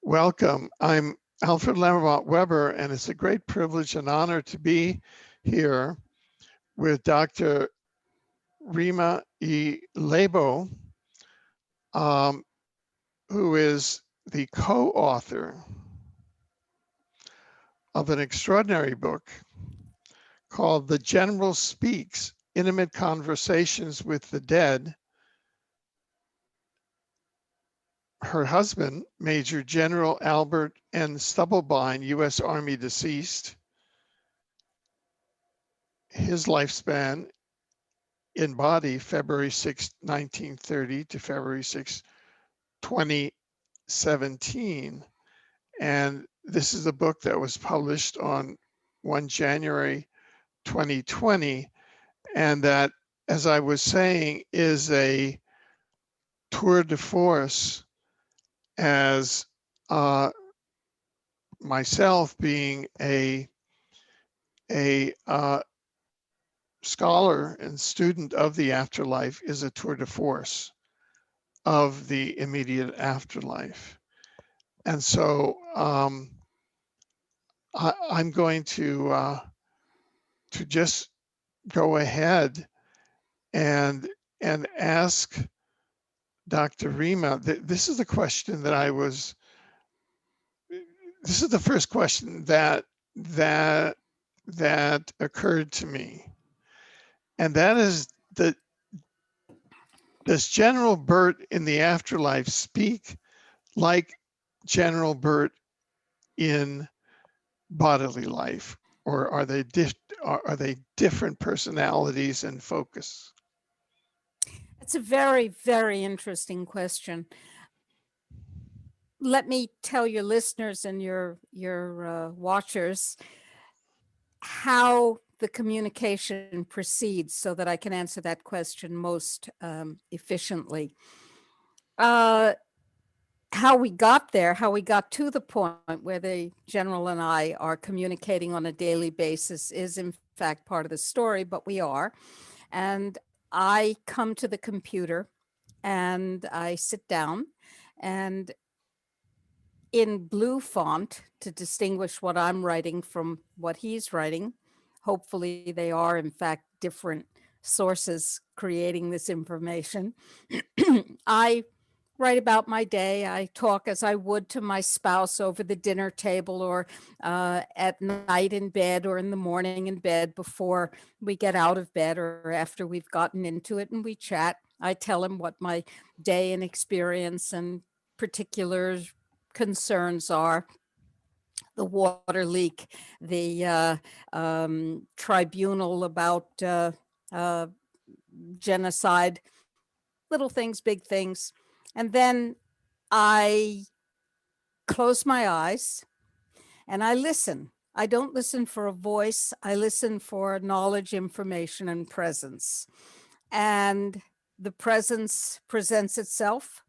Welcome. I'm Alfred Lambremont Webre, and it's a great privilege and honor to be here with Dr. Rima Laibow, who is the co-author of an extraordinary book called The General Speaks: Intimate Conversations with the Dead. Her husband, Major General Albert Stubblebine, U.S. Army deceased, his lifespan in body, February 6, 1930 to February 6, 2017. And this is a book that was published on 1 January 2020. And that, as I was saying, is a tour de force as myself being a scholar and student of the afterlife is a tour de force of the immediate afterlife. And so I'm going to just go ahead and ask Dr. Rima. This is a question that this is the first question that occurred to me. And that is that, does General Bert in the afterlife speak like General Bert in bodily life, or are they different personalities and focus? It's a very, very interesting question. Let me tell your listeners and your watchers how the communication proceeds so that I can answer that question most efficiently. How we got there, how we got to the point where the general and I are communicating on a daily basis is in fact part of the story, but we are. And I come to the computer and I sit down, and in blue font, to distinguish what I'm writing from what he's writing, hopefully they are in fact different sources creating this information, I write about my day. I talk as I would to my spouse over the dinner table, or at night in bed, or in the morning in bed before we get out of bed, or after we've gotten into it and we chat. I tell him what my day and experience and particular concerns are: the water leak, the tribunal about genocide, little things, big things. And then I close my eyes and I listen. I don't listen for a voice. I listen for knowledge, information, and presence. And the presence presents itself,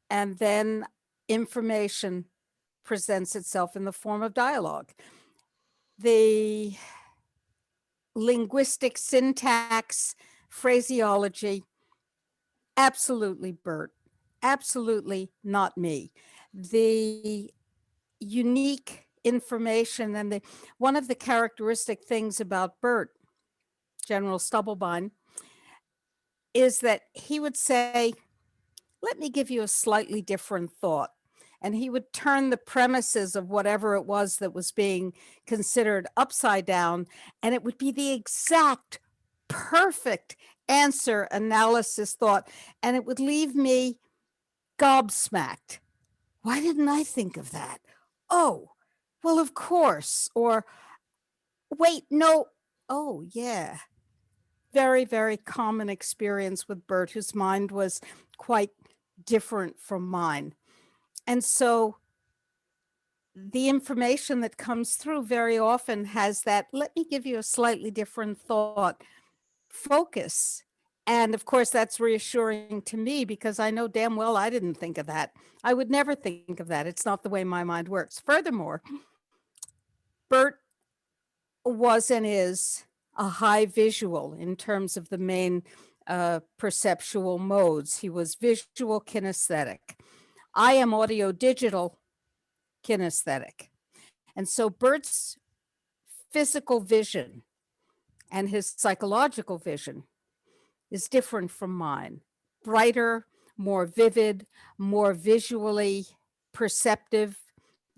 and then information presents itself in the form of dialogue. The linguistic syntax, phraseology, absolutely Bert, absolutely not me. The unique information and one of the characteristic things about Bert, General Stubblebine, is that he would say, let me give you a slightly different thought. And he would turn the premises of whatever it was that was being considered upside down, and it would be the exact perfect answer, analysis, thought, and it would leave me gobsmacked. Why didn't I think of that? Oh, well, of course. Or, wait, no. Oh, yeah. Very, very common experience with Bert, whose mind was quite different from mine. And so the information that comes through very often has that, let me give you a slightly different thought, focus. And of course, that's reassuring to me, because I know damn well I didn't think of that. I would never think of that. It's not the way my mind works. Furthermore, Bert was and is a high visual in terms of the main perceptual modes. He was visual kinesthetic. I am audio digital, kinesthetic. And so Bert's physical vision and his psychological vision is different from mine. Brighter, more vivid, more visually perceptive.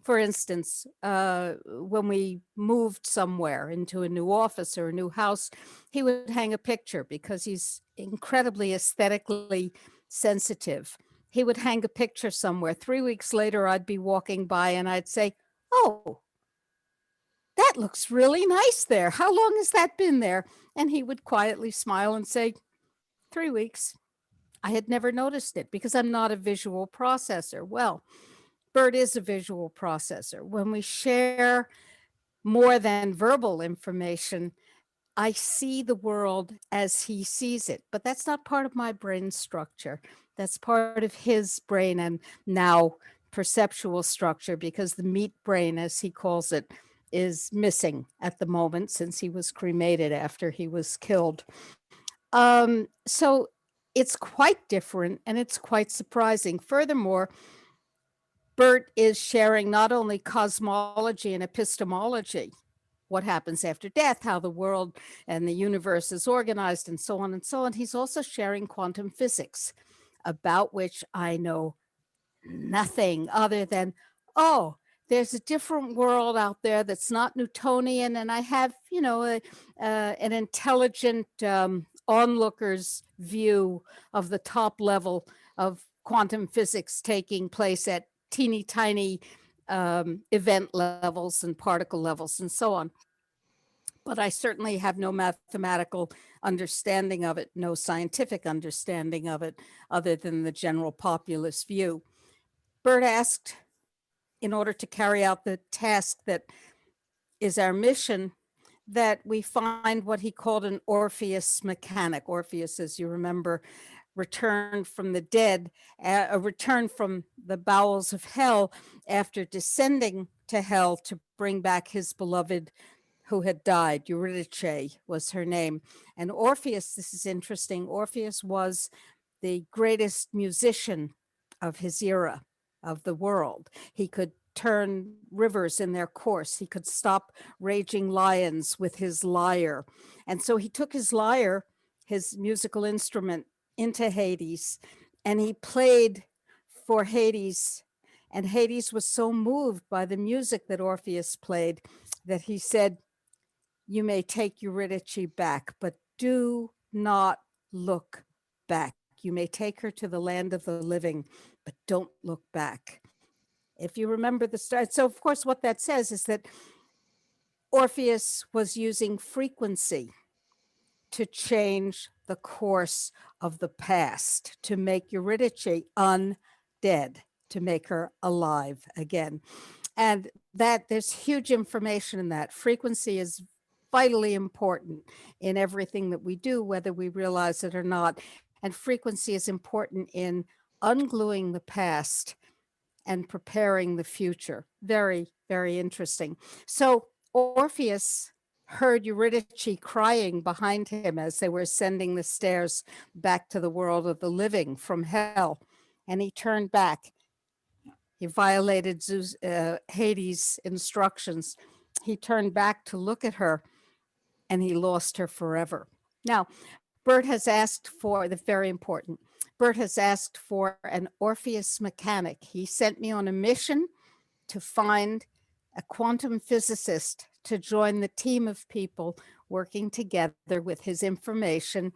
For instance, when we moved somewhere into a new office or a new house, he would hang a picture because he's incredibly aesthetically sensitive. He would hang a picture somewhere. 3 weeks later, I'd be walking by and I'd say, "Oh, that looks really nice there. How long has that been there?" And he would quietly smile and say, 3 weeks. I had never noticed it because I'm not a visual processor. Well, Bert is a visual processor. When we share more than verbal information, I see the world as he sees it, but that's not part of my brain structure. That's part of his brain and now perceptual structure, because the meat brain, as he calls it, is missing at the moment since he was cremated after he was killed. So it's quite different and it's quite surprising. Furthermore, Bert is sharing not only cosmology and epistemology, what happens after death, how the world and the universe is organized, and so on and so on. He's also sharing quantum physics, about which I know nothing other than, oh, there's a different world out there that's not Newtonian, and I have, an intelligent onlooker's view of the top level of quantum physics taking place at teeny tiny event levels and particle levels and so on. But I certainly have no mathematical understanding of it, no scientific understanding of it, other than the general populist view. Bert asked, in order to carry out the task that is our mission, that we find what he called an Orpheus mechanic. Orpheus, as you remember, returned from the dead, returned from the bowels of hell after descending to hell to bring back his beloved who had died. Eurydice was her name. And Orpheus, this is interesting, Orpheus was the greatest musician of his era, of the world. He could turn rivers in their course. He could stop raging lions with his lyre. And so he took his lyre, his musical instrument, into Hades, and he played for Hades. And Hades was so moved by the music that Orpheus played that he said, "You may take Eurydice back, but do not look back. You may take her to the land of the living, but don't look back." If you remember the start. So, of course, what that says is that Orpheus was using frequency to change the course of the past, to make Eurydice undead, to make her alive again. And that there's huge information in that. Frequency is vitally important in everything that we do, whether we realize it or not. And frequency is important in ungluing the past and preparing the future. Very, very interesting. So Orpheus heard Eurydice crying behind him as they were ascending the stairs back to the world of the living from hell. And he turned back. He violated Hades' instructions. He turned back to look at her, and he lost her forever. Now, Bert has asked for, the very important, Bert has asked for an Orpheus mechanic. He sent me on a mission to find a quantum physicist to join the team of people working together with his information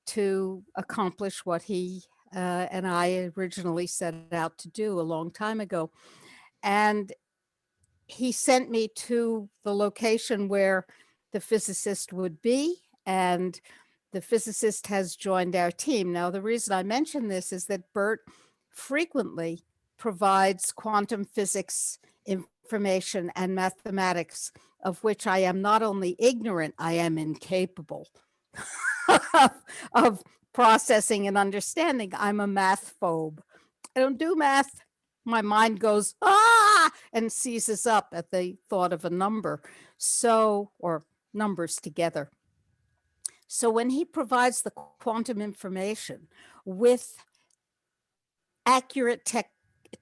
to accomplish what he and I originally set out to do a long time ago. And he sent me to the location where the physicist would be, and the physicist has joined our team. Now, the reason I mention this is that Bert frequently provides quantum physics information and mathematics, of which I am not only ignorant, I am incapable of processing and understanding. I'm a math phobe. I don't do math. My mind goes, and seizes up at the thought of a number. So, or numbers together. So when he provides the quantum information with accurate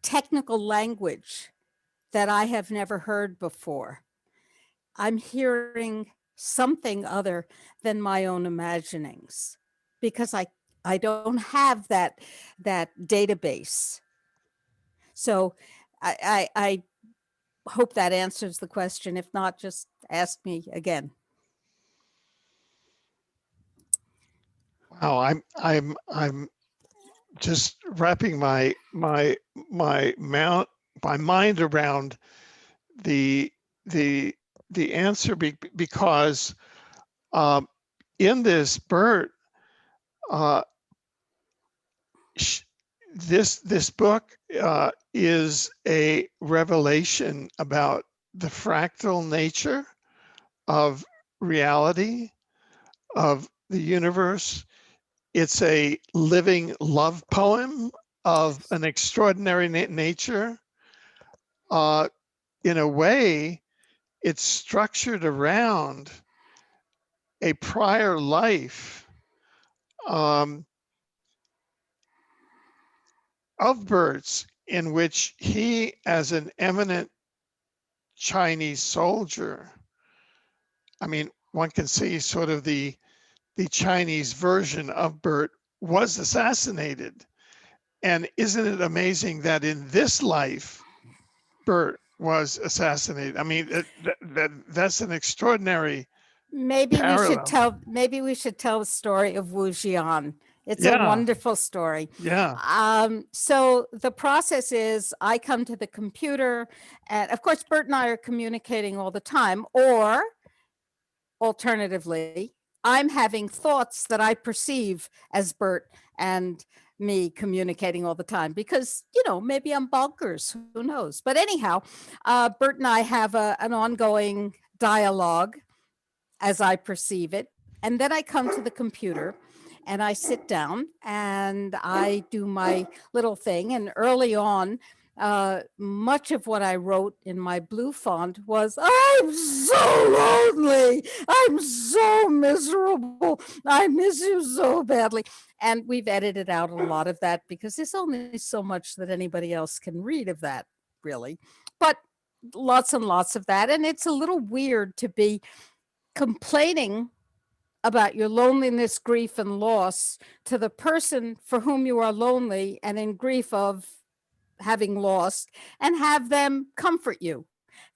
technical language that I have never heard before. I'm hearing something other than my own imaginings because I don't have that database. So I hope that answers the question. If not, just ask me again. Wow, I'm just wrapping my mind around the the the answer because um, in this, Bert, uh, this book is a revelation about the fractal nature of reality, of the universe. It's a living love poem of an extraordinary nature. Uh, in a way, it's structured around a prior life um, of Bert's, in which he, as an eminent Chinese soldier, I mean, one can see sort of the Chinese version of Bert, was assassinated. And isn't it amazing that in this life, Bert was assassinated? I mean, that's an extraordinary parallel. Maybe we should tell the story of Wujian. It's a Yeah, wonderful story. yeah. So the process is I come to the computer, and of course Bert and I are communicating all the time, or alternatively, I'm having thoughts that I perceive as Bert and me communicating all the time because, maybe I'm bonkers, who knows? But anyhow, Bert and I have an ongoing dialogue as I perceive it. And then I come to the computer and I sit down and I do my little thing. And early on, much of what I wrote in my blue font was, I'm so lonely. I'm so miserable. I miss you so badly. And we've edited out a lot of that because there's only so much that anybody else can read of that, really. But lots and lots of that. And it's a little weird to be complaining about your loneliness, grief, and loss to the person for whom you are lonely and in grief of having lost, and have them comfort you.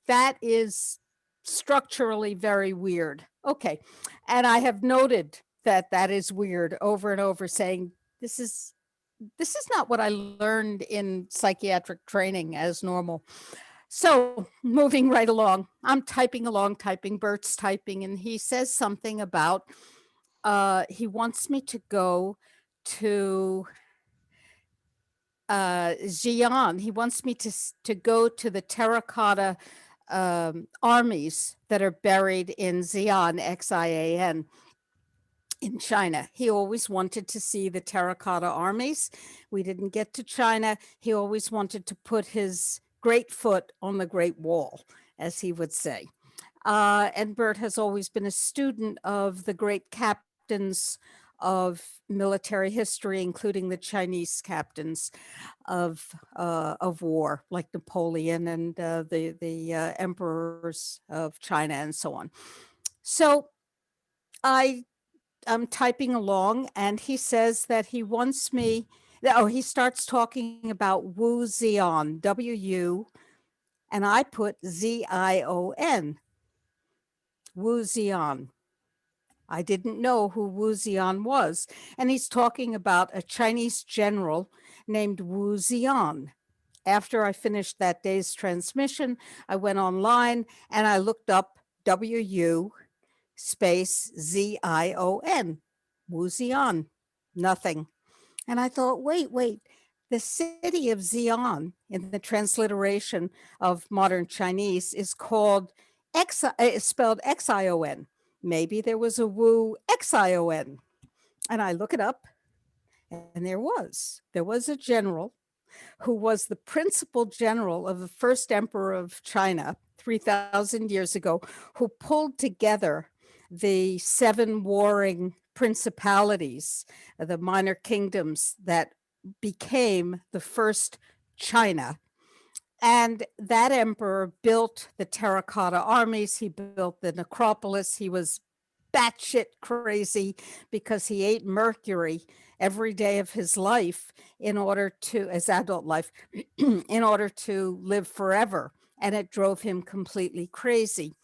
That is structurally very weird. Okay. And I have noted that that is weird over and over, saying this is not what I learned in psychiatric training as normal. So moving right along, I'm typing along, typing, Bert's typing, and he says something about he wants me to go to Xi'an. He wants me to go to the Terracotta armies that are buried in Xi'an, Xian, in China. He always wanted to see the Terracotta armies. We didn't get to China. He always wanted to put his great foot on the Great Wall, as he would say. And Bert has always been a student of the great captains of military history, including the Chinese captains of war, like Napoleon and the emperors of China and so on. So I'm typing along, and he says that he wants me. Oh, he starts talking about Wuzian, W-U, and I put Z-I-O-N, Wuzian. I didn't know who Wuzian was. And he's talking about a Chinese general named Wuzian. After I finished that day's transmission, I went online and I looked up W-U space Z-I-O-N, Wuzian, nothing. And I thought, wait, the city of Xi'an in the transliteration of modern Chinese is called it's spelled Xion. Maybe there was a Wu Xion. And I look it up, and there was a general who was the principal general of the first emperor of China 3,000 years ago, who pulled together the 7 warring principalities, the minor kingdoms that became the first China. And that emperor built the terracotta armies. He built the necropolis. He was batshit crazy because he ate mercury every day of his life in order to, as adult life, in order to live forever. And it drove him completely crazy.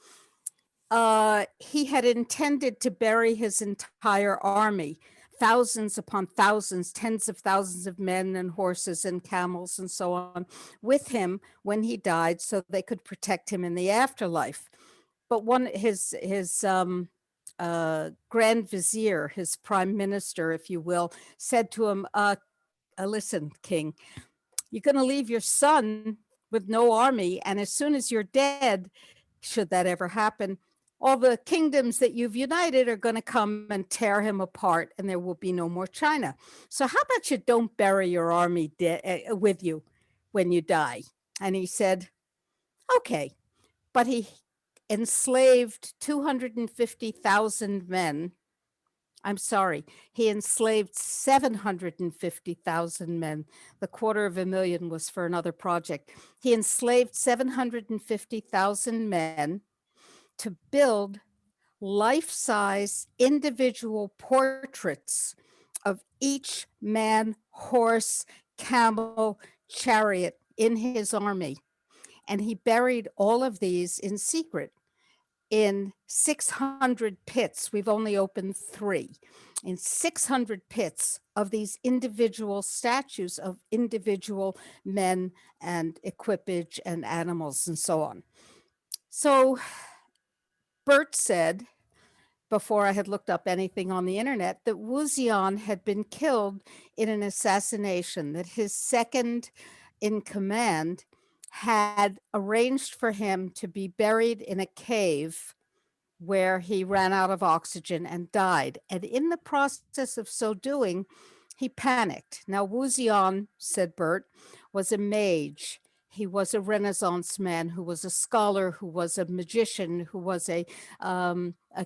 He had intended to bury his entire army, thousands upon thousands, tens of thousands of men and horses and camels and so on, with him when he died, so they could protect him in the afterlife. But his grand vizier, his prime minister, if you will, said to him, listen, king, you're going to leave your son with no army. And as soon as you're dead, should that ever happen, all the kingdoms that you've united are going to come and tear him apart, and there will be no more China. So how about you don't bury your army with you when you die? And he said, okay. But he enslaved 250,000 men. I'm sorry, he enslaved 750,000 men. The 250,000 was for another project. He enslaved 750,000 men to build life-size individual portraits of each man, horse, camel, chariot in his army. And he buried all of these in secret in 600 pits. We've only opened 3. In 600 pits of these individual statues of individual men and equipage and animals and so on. So Bert said, before I had looked up anything on the internet, that Wuzian had been killed in an assassination, that his second in command had arranged for him to be buried in a cave where he ran out of oxygen and died. And in the process of so doing, he panicked. Now, Wuzian, said Bert, was a mage. He was a Renaissance man who was a scholar, who was a magician, who was a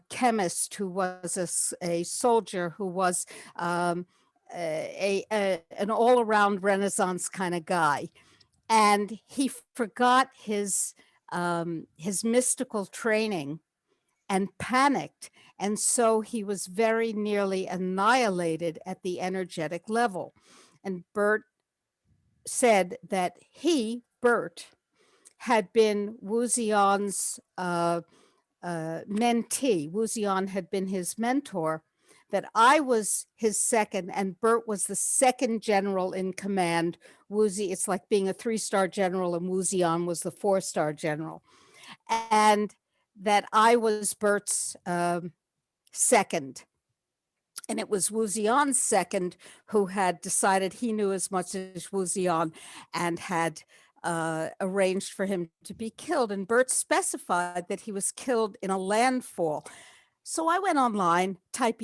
chemist, who was a soldier, who was an all-around Renaissance kind of guy. And he forgot his mystical training and panicked. And so he was very nearly annihilated at the energetic level. And Bert said that he, Bert, had been Wuzian's mentee. Wuzian had been his mentor, that I was his second, and Bert was the second general in command. It's like being a 3-star general, and Wuzian was the 4-star general. And that I was Bert's second. And it was Wuzian's second who had decided he knew as much as Wuzian and had arranged for him to be killed. And Bert specified that he was killed in a landfall. So I went online, type,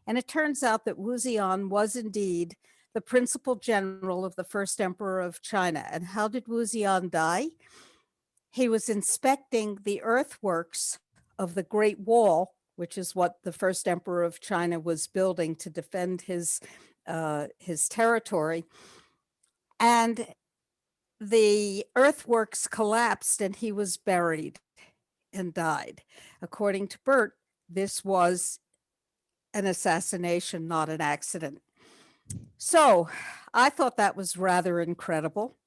and it turns out that Wuzian was indeed the principal general of the first emperor of China. And how did Wuzian die? He was inspecting the earthworks of the Great Wall, which is what the first emperor of China was building to defend his territory. And the earthworks collapsed and he was buried and died. According to Bert, this was an assassination, not an accident. So I thought that was rather incredible.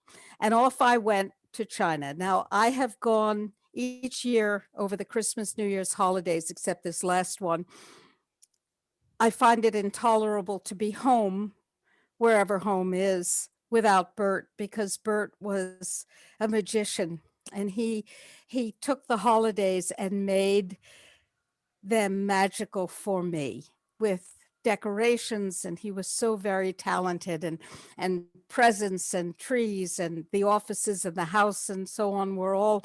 And off I went to China. Now, I have gone each year over the Christmas, New Year's holidays, except this last one. I find it intolerable to be home, wherever home is, without Bert, because Bert was a magician, and he took the holidays and made them magical for me with decorations, and he was so very talented, and presents and trees, and the offices and the house and so on were all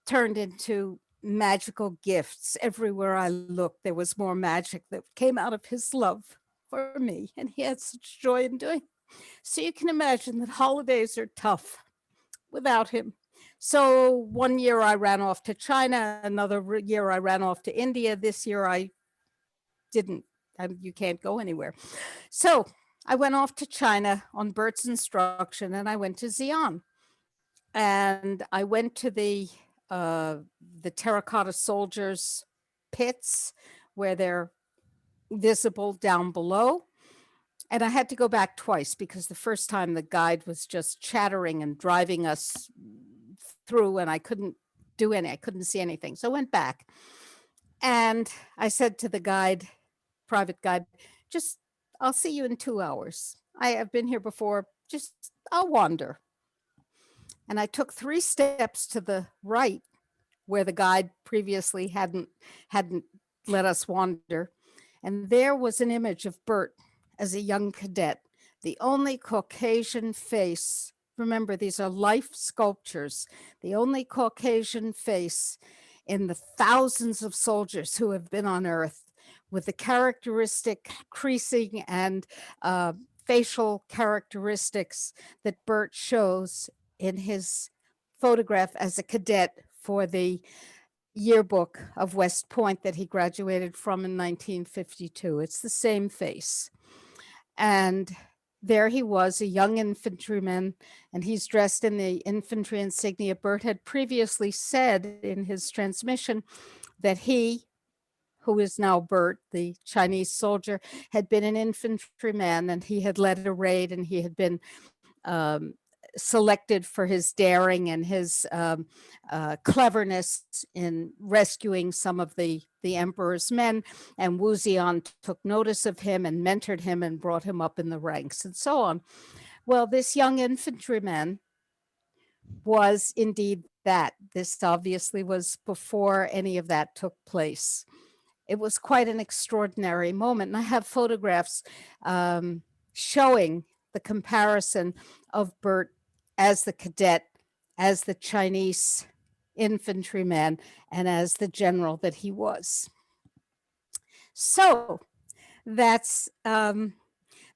turned into magical gifts. Everywhere I looked, there was more magic that came out of his love for me, and he had such joy in doing. So you can imagine that holidays are tough without him. So one year I ran off to China, another year I ran off to India. This year I didn't. You can't go anywhere. So I went off to China on Bert's instruction, and I went to Xi'an. and I went to the Terracotta soldiers pits where they're visible down below. And I had to go back twice because the first time the guide was just chattering and driving us through, and I couldn't I couldn't see anything. So I went back and I said to the guide, private guide, just, I'll see you in 2 hours. I have been here before, just, I'll wander. And I took 3 steps to the right where the guide previously hadn't let us wander. And there was an image of Bert as a young cadet, the only Caucasian face. Remember, these are life sculptures, the only Caucasian face in the thousands of soldiers who have been on Earth, with the characteristic creasing and facial characteristics that Bert shows in his photograph as a cadet for the yearbook of West Point that he graduated from in 1952. It's the same face. And there he was, a young infantryman, and he's dressed in the infantry insignia. Bert had previously said in his transmission that he, who is now Bert, the Chinese soldier, had been an infantryman, and he had led a raid, and he had been selected for his daring and his cleverness in rescuing some of the emperor's men. And Wuzian took notice of him and mentored him and brought him up in the ranks and so on. Well, this young infantryman was indeed that. This obviously was before any of that took place. It was quite an extraordinary moment. And I have photographs showing the comparison of Bert as the cadet, as the Chinese infantryman, and as the general that he was. So that's a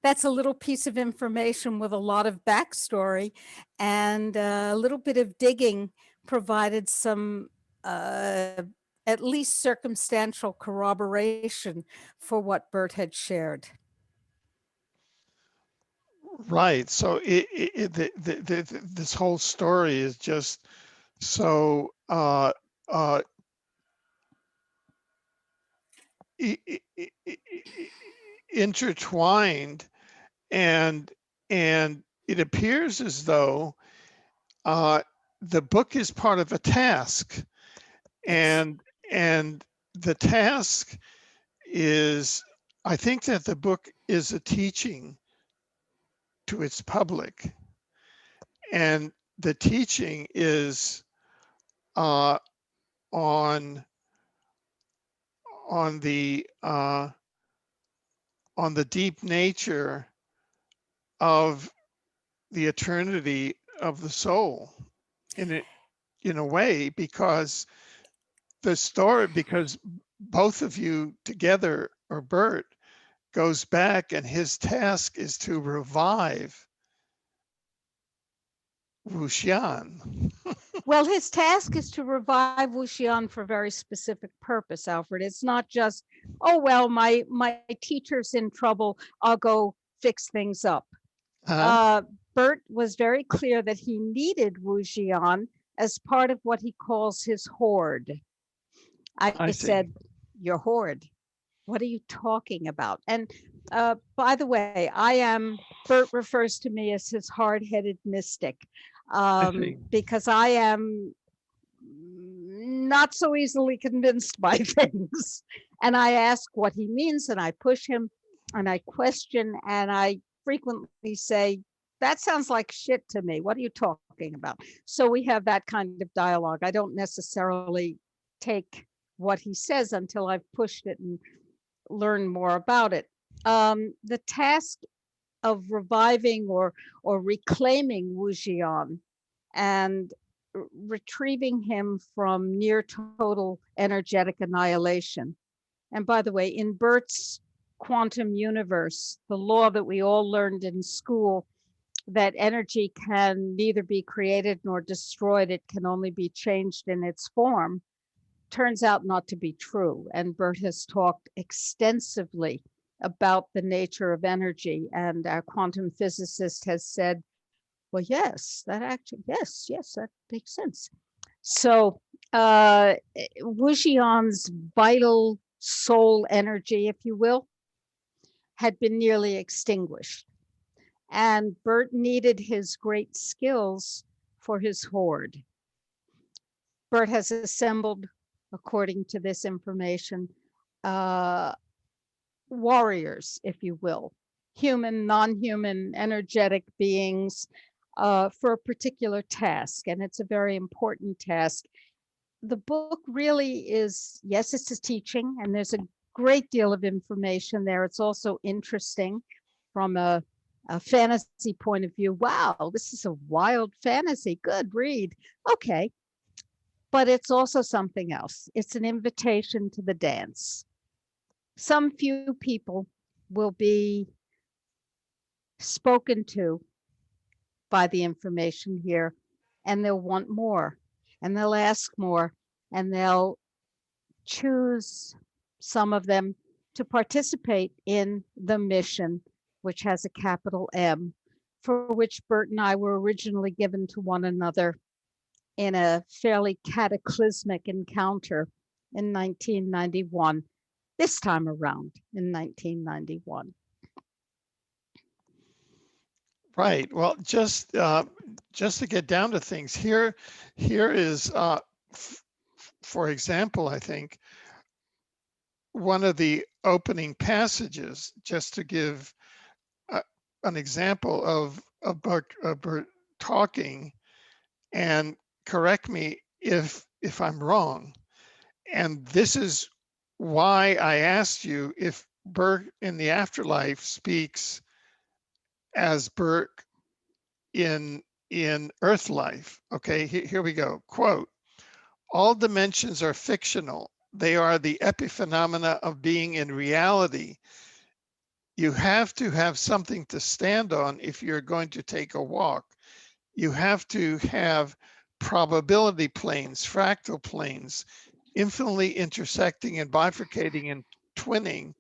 little piece of information with a lot of backstory, and a little bit of digging provided some at least circumstantial corroboration for what Bert had shared. Right. So this whole story is just so intertwined, and it appears as though the book is part of a task, and the task is, I think that the book is a teaching to its public, and the teaching is on the deep nature of the eternity of the soul in a way, because the story, because both of you together, or Bert, goes back, and his task is to revive Wuxian. Well, his task is to revive Wuxian for a very specific purpose, Alfred. It's not just, oh, well, my teacher's in trouble, I'll go fix things up. Bert was very clear that he needed Wuxian as part of what he calls his horde. I said, your horde? What are you talking about? And by the way, Bert refers to me as his hard-headed mystic, because I am not so easily convinced by things. And I ask what he means, and I push him, and I question, and I frequently say, that sounds like shit to me. What are you talking about? So we have that kind of dialogue. I don't necessarily take what he says until I've pushed it and learn more about it. The task of reviving or reclaiming Wuxian and retrieving him from near total energetic annihilation. And by the way, in Bert's quantum universe, the law that we all learned in school, that energy can neither be created nor destroyed, it can only be changed in its form, turns out not to be true. And Bert has talked extensively about the nature of energy. And our quantum physicist has said, Well, yes, that actually, yes, that makes sense. So Wuxian's vital soul energy, if you will, had been nearly extinguished. And Bert needed his great skills for his horde. Bert has assembled, according to this information, warriors, if you will, human, non-human, energetic beings for a particular task. And it's a very important task. The book really is, yes, it's a teaching, and there's a great deal of information there. It's also interesting from a fantasy point of view. Wow, this is a wild fantasy. Good read. Okay. But it's also something else. It's an invitation to the dance. Some few people will be spoken to by the information here, and they'll want more, and they'll ask more, and they'll choose, some of them, to participate in the mission, which has a capital M, for which Bert and I were originally given to one another in a fairly cataclysmic encounter in 1991, this time around in 1991. Right. Well, just to get down to things, here is, for example, I think one of the opening passages, just to give an example of Bert talking, and correct me if I'm wrong. And this is why I asked you if Bert in the afterlife speaks as Bert in Earth life. Okay, here we go. Quote, all dimensions are fictional. They are the epiphenomena of being in reality. You have to have something to stand on if you're going to take a walk. You have to have probability planes, fractal planes, infinitely intersecting and bifurcating and twining,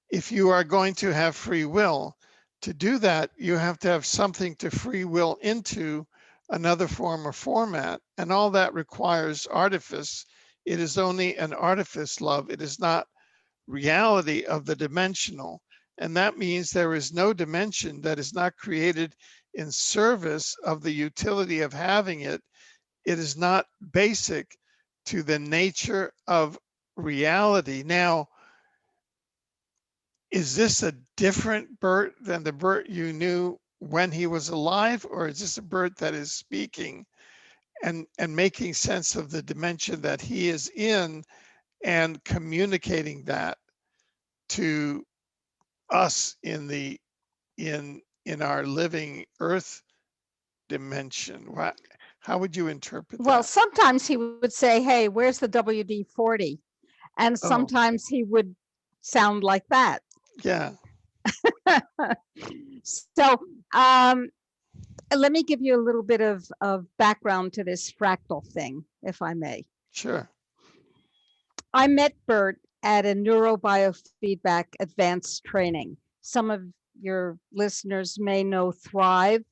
if you are going to have free will. To do that, you have to have something to free will into another form or format, and all that requires artifice. It is only an artifice, love. It is not reality of the dimensional. And that means there is no dimension that is not created in service of the utility of having it. It is not basic to the nature of reality. Now, is this a different Bert than the Bert you knew when he was alive, or is this a Bert that is speaking and making sense of the dimension that he is in and communicating that to us in the in our living Earth dimension? How would you interpret Well, that? sometimes he would say, hey, where's the WD-40? And Oh, sometimes he would sound like that. yeah. So let me give you a little bit of background to this fractal thing, if I may. Sure. I met Bert at a neurobiofeedback advanced training. Some of your listeners may know Thrive,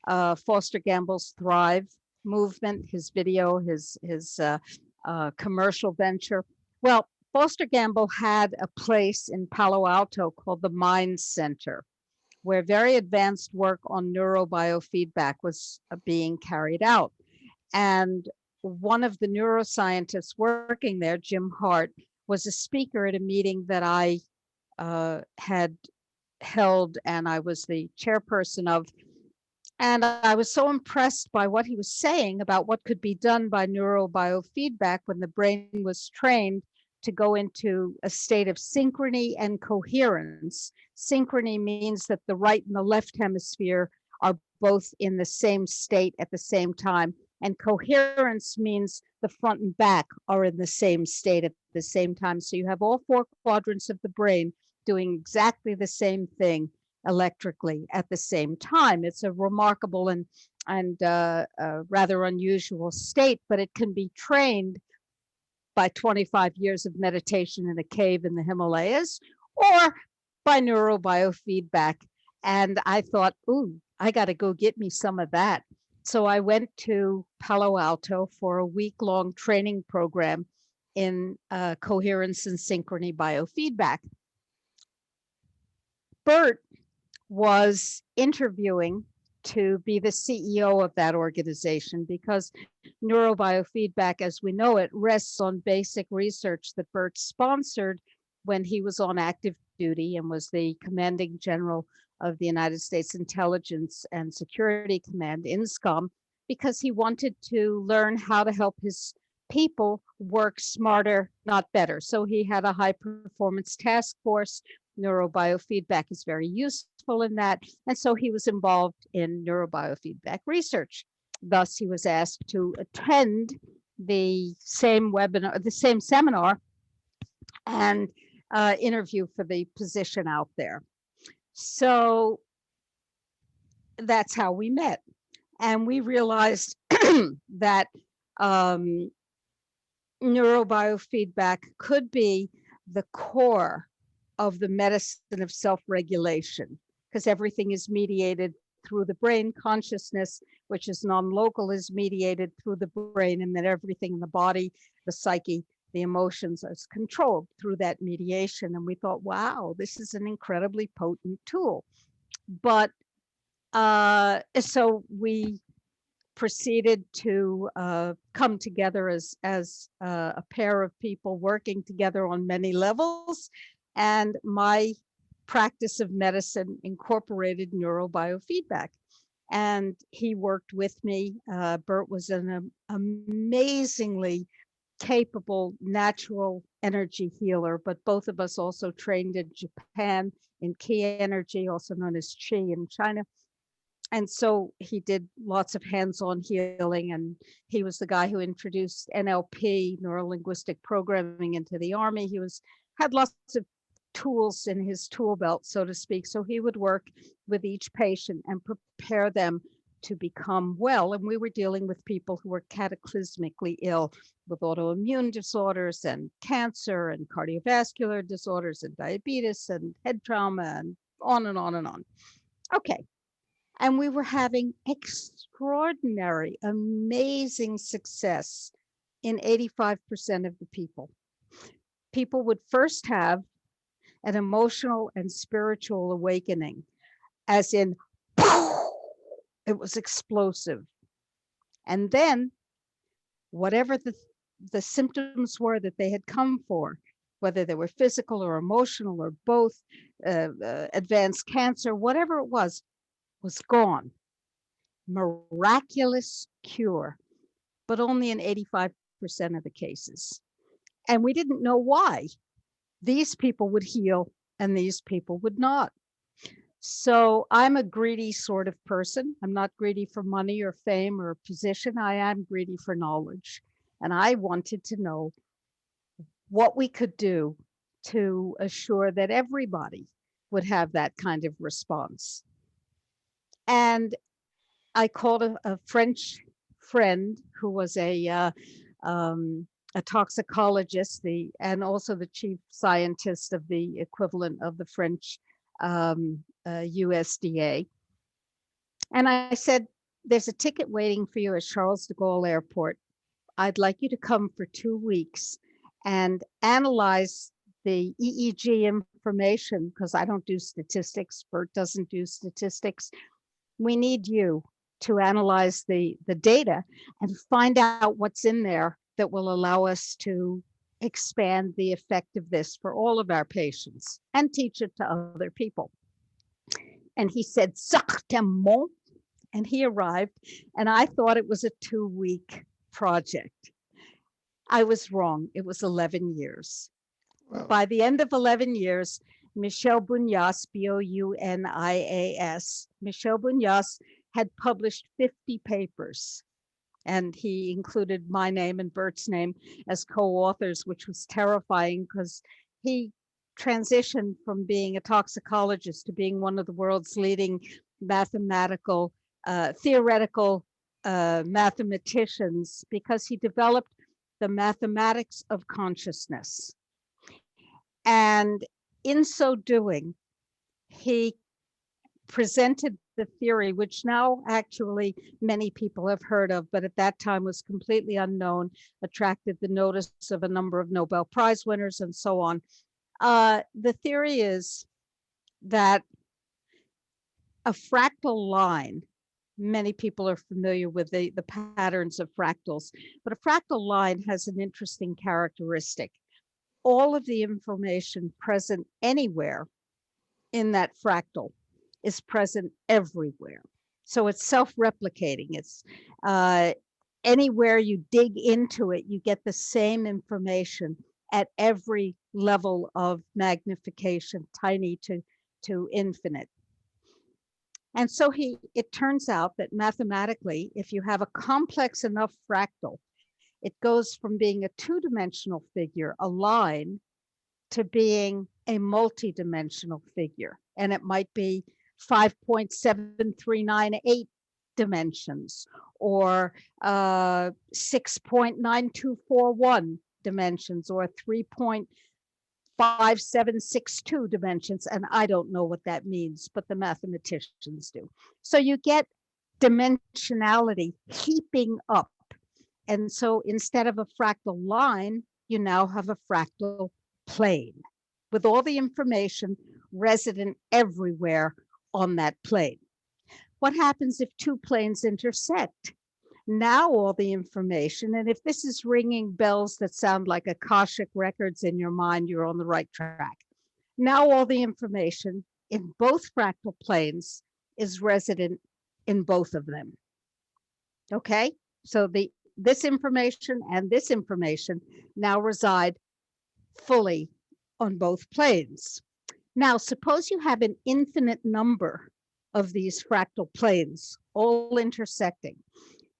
Foster Gamble's Thrive movement, his video, his commercial venture. Well, Foster Gamble had a place in Palo Alto called the Mind Center, where very advanced work on neurobiofeedback was being carried out. And one of the neuroscientists working there, Jim Hart, was a speaker at a meeting that I had held and I was the chairperson of. And I was so impressed by what he was saying about what could be done by neurobiofeedback when the brain was trained to go into a state of synchrony and coherence. Synchrony means that the right and the left hemisphere are both in the same state at the same time. And coherence means the front and back are in the same state at the same time. So you have all four quadrants of the brain doing exactly the same thing electrically at the same time. It's a remarkable and rather unusual state, but it can be trained by 25 years of meditation in a cave in the Himalayas or by neurobiofeedback. And I thought, ooh, I got to go get me some of that. So I went to Palo Alto for a week-long training program in coherence and synchrony biofeedback. Bert was interviewing to be the CEO of that organization because neurobiofeedback, as we know it, rests on basic research that Bert sponsored when he was on active duty and was the commanding general of the United States Intelligence and Security Command, INSCOM, because he wanted to learn how to help his people work smarter, not better. So he had a high performance task force. Neurobiofeedback is very useful in that. And so he was involved in neurobiofeedback research. Thus, he was asked to attend the same webinar, the same seminar, and interview for the position out there. So that's how we met. And we realized that neurobiofeedback could be the core of the medicine of self-regulation, because everything is mediated through the brain. Consciousness, which is non-local, is mediated through the brain, and then everything in the body, the psyche, the emotions is controlled through that mediation. And we thought, wow, this is an incredibly potent tool. But so we proceeded to come together as a pair of people working together on many levels. And my practice of medicine incorporated neurobiofeedback. And he worked with me. Bert was an amazingly capable natural energy healer, but both of us also trained in Japan in Ki energy, also known as Qi in China. And so he did lots of hands-on healing, and he was the guy who introduced NLP, neuro-linguistic programming, into the Army. He had lots of tools in his tool belt, so to speak. So he would work with each patient and prepare them to become well. And we were dealing with people who were cataclysmically ill with autoimmune disorders and cancer and cardiovascular disorders and diabetes and head trauma and on and on and on. Okay. And we were having extraordinary, amazing success in 85% of the people. People would first have an emotional and spiritual awakening, as in, it was explosive. And then whatever the symptoms were that they had come for, whether they were physical or emotional or both, advanced cancer, whatever it was gone. Miraculous cure, but only in 85% of the cases. And we didn't know why. These people would heal and these people would not. So I'm a greedy sort of person. I'm not greedy for money or fame or position. I am greedy for knowledge. And I wanted to know what we could do to assure that everybody would have that kind of response. And I called a French friend who was a toxicologist, and also the chief scientist of the equivalent of the French USDA. And I said, there's a ticket waiting for you at Charles de Gaulle Airport. I'd like you to come for 2 weeks and analyze the EEG information, because I don't do statistics. Bert doesn't do statistics. We need you to analyze the data and find out what's in there that will allow us to expand the effect of this for all of our patients and teach it to other people. And he said, certainement. And he arrived, and I thought it was a 2-week project. I was wrong. It was 11 years. Wow. By the end of 11 years, Michel Bounias, Bounias, Michel Bounias had published 50 papers, and he included my name and Bert's name as co-authors, which was terrifying because he transitioned from being a toxicologist to being one of the world's leading mathematical, theoretical mathematicians, because he developed the mathematics of consciousness. And in so doing, he presented the theory, which now actually many people have heard of, but at that time was completely unknown, attracted the notice of a number of Nobel Prize winners and so on. The theory is that a fractal line, many people are familiar with the patterns of fractals, but a fractal line has an interesting characteristic. All of the information present anywhere in that fractal is present everywhere. So it's self-replicating. It's anywhere you dig into it, you get the same information at every level of magnification, tiny to infinite. And so it turns out that mathematically, if you have a complex enough fractal, it goes from being a two-dimensional figure, a line, to being a multi-dimensional figure. And it might be 5.7398 dimensions or 6.9241 dimensions or 3.5762 dimensions. And I don't know what that means, but the mathematicians do. So you get dimensionality heaping up. And so instead of a fractal line, you now have a fractal plane with all the information resident everywhere on that plane. What happens if two planes intersect? Now all the information, and if this is ringing bells that sound like Akashic records in your mind, you're on the right track. Now all the information in both fractal planes is resident in both of them. Okay, so this information and this information now reside fully on both planes. Now, suppose you have an infinite number of these fractal planes all intersecting.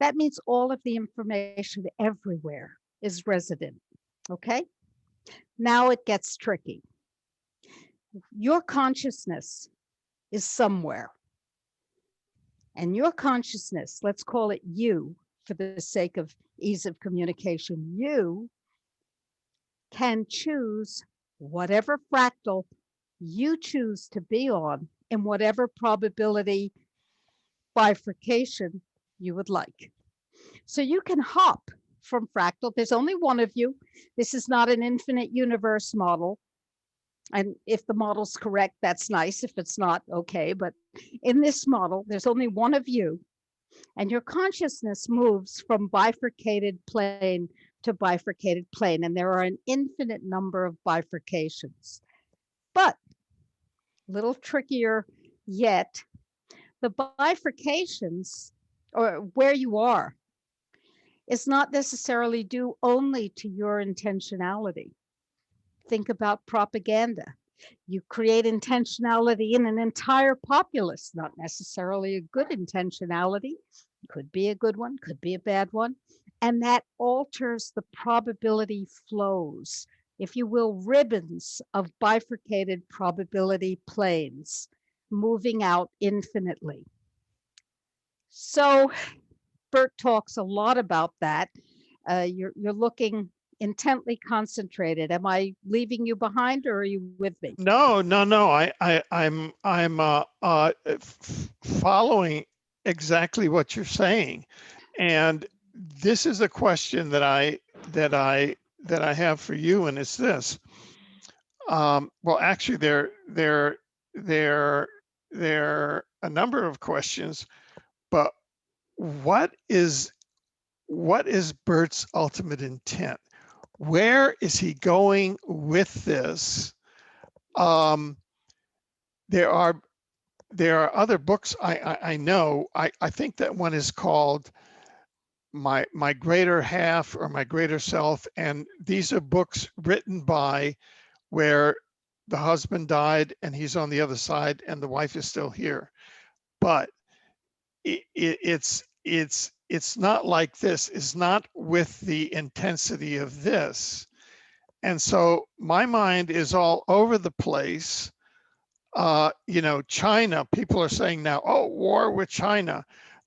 That means all of the information everywhere is resident, okay? Now it gets tricky. Your consciousness is somewhere. And your consciousness, let's call it you for the sake of ease of communication, you can choose whatever fractal you choose to be on in whatever probability bifurcation you would like. So you can hop from fractal. There's only one of you. This is not an infinite universe model. And if the model's correct, that's nice. If it's not, okay. But in this model, there's only one of you. And your consciousness moves from bifurcated plane to bifurcated plane. And there are an infinite number of bifurcations. But a little trickier yet, the bifurcations, or where you are, is not necessarily due only to your intentionality. Think about propaganda. You create intentionality in an entire populace, not necessarily a good intentionality. Could be a good one, could be a bad one. And that alters the probability flows, if you will, ribbons of bifurcated probability planes moving out infinitely. So Bert talks a lot about that. You're looking intently concentrated. Am I leaving you behind, or are you with me? No. I'm following exactly what you're saying, and this is a question that I have for you, and it's this. Well, actually, there are a number of questions, but what is Bert's ultimate intent? Where is he going with this? There are other books I know. I think that one is called My Greater Half or My Greater Self, and these are books written by where the husband died and he's on the other side and the wife is still here. But it's not like this. It's not with the intensity of this. And so my mind is all over the place. China, people are saying now, oh, war with China.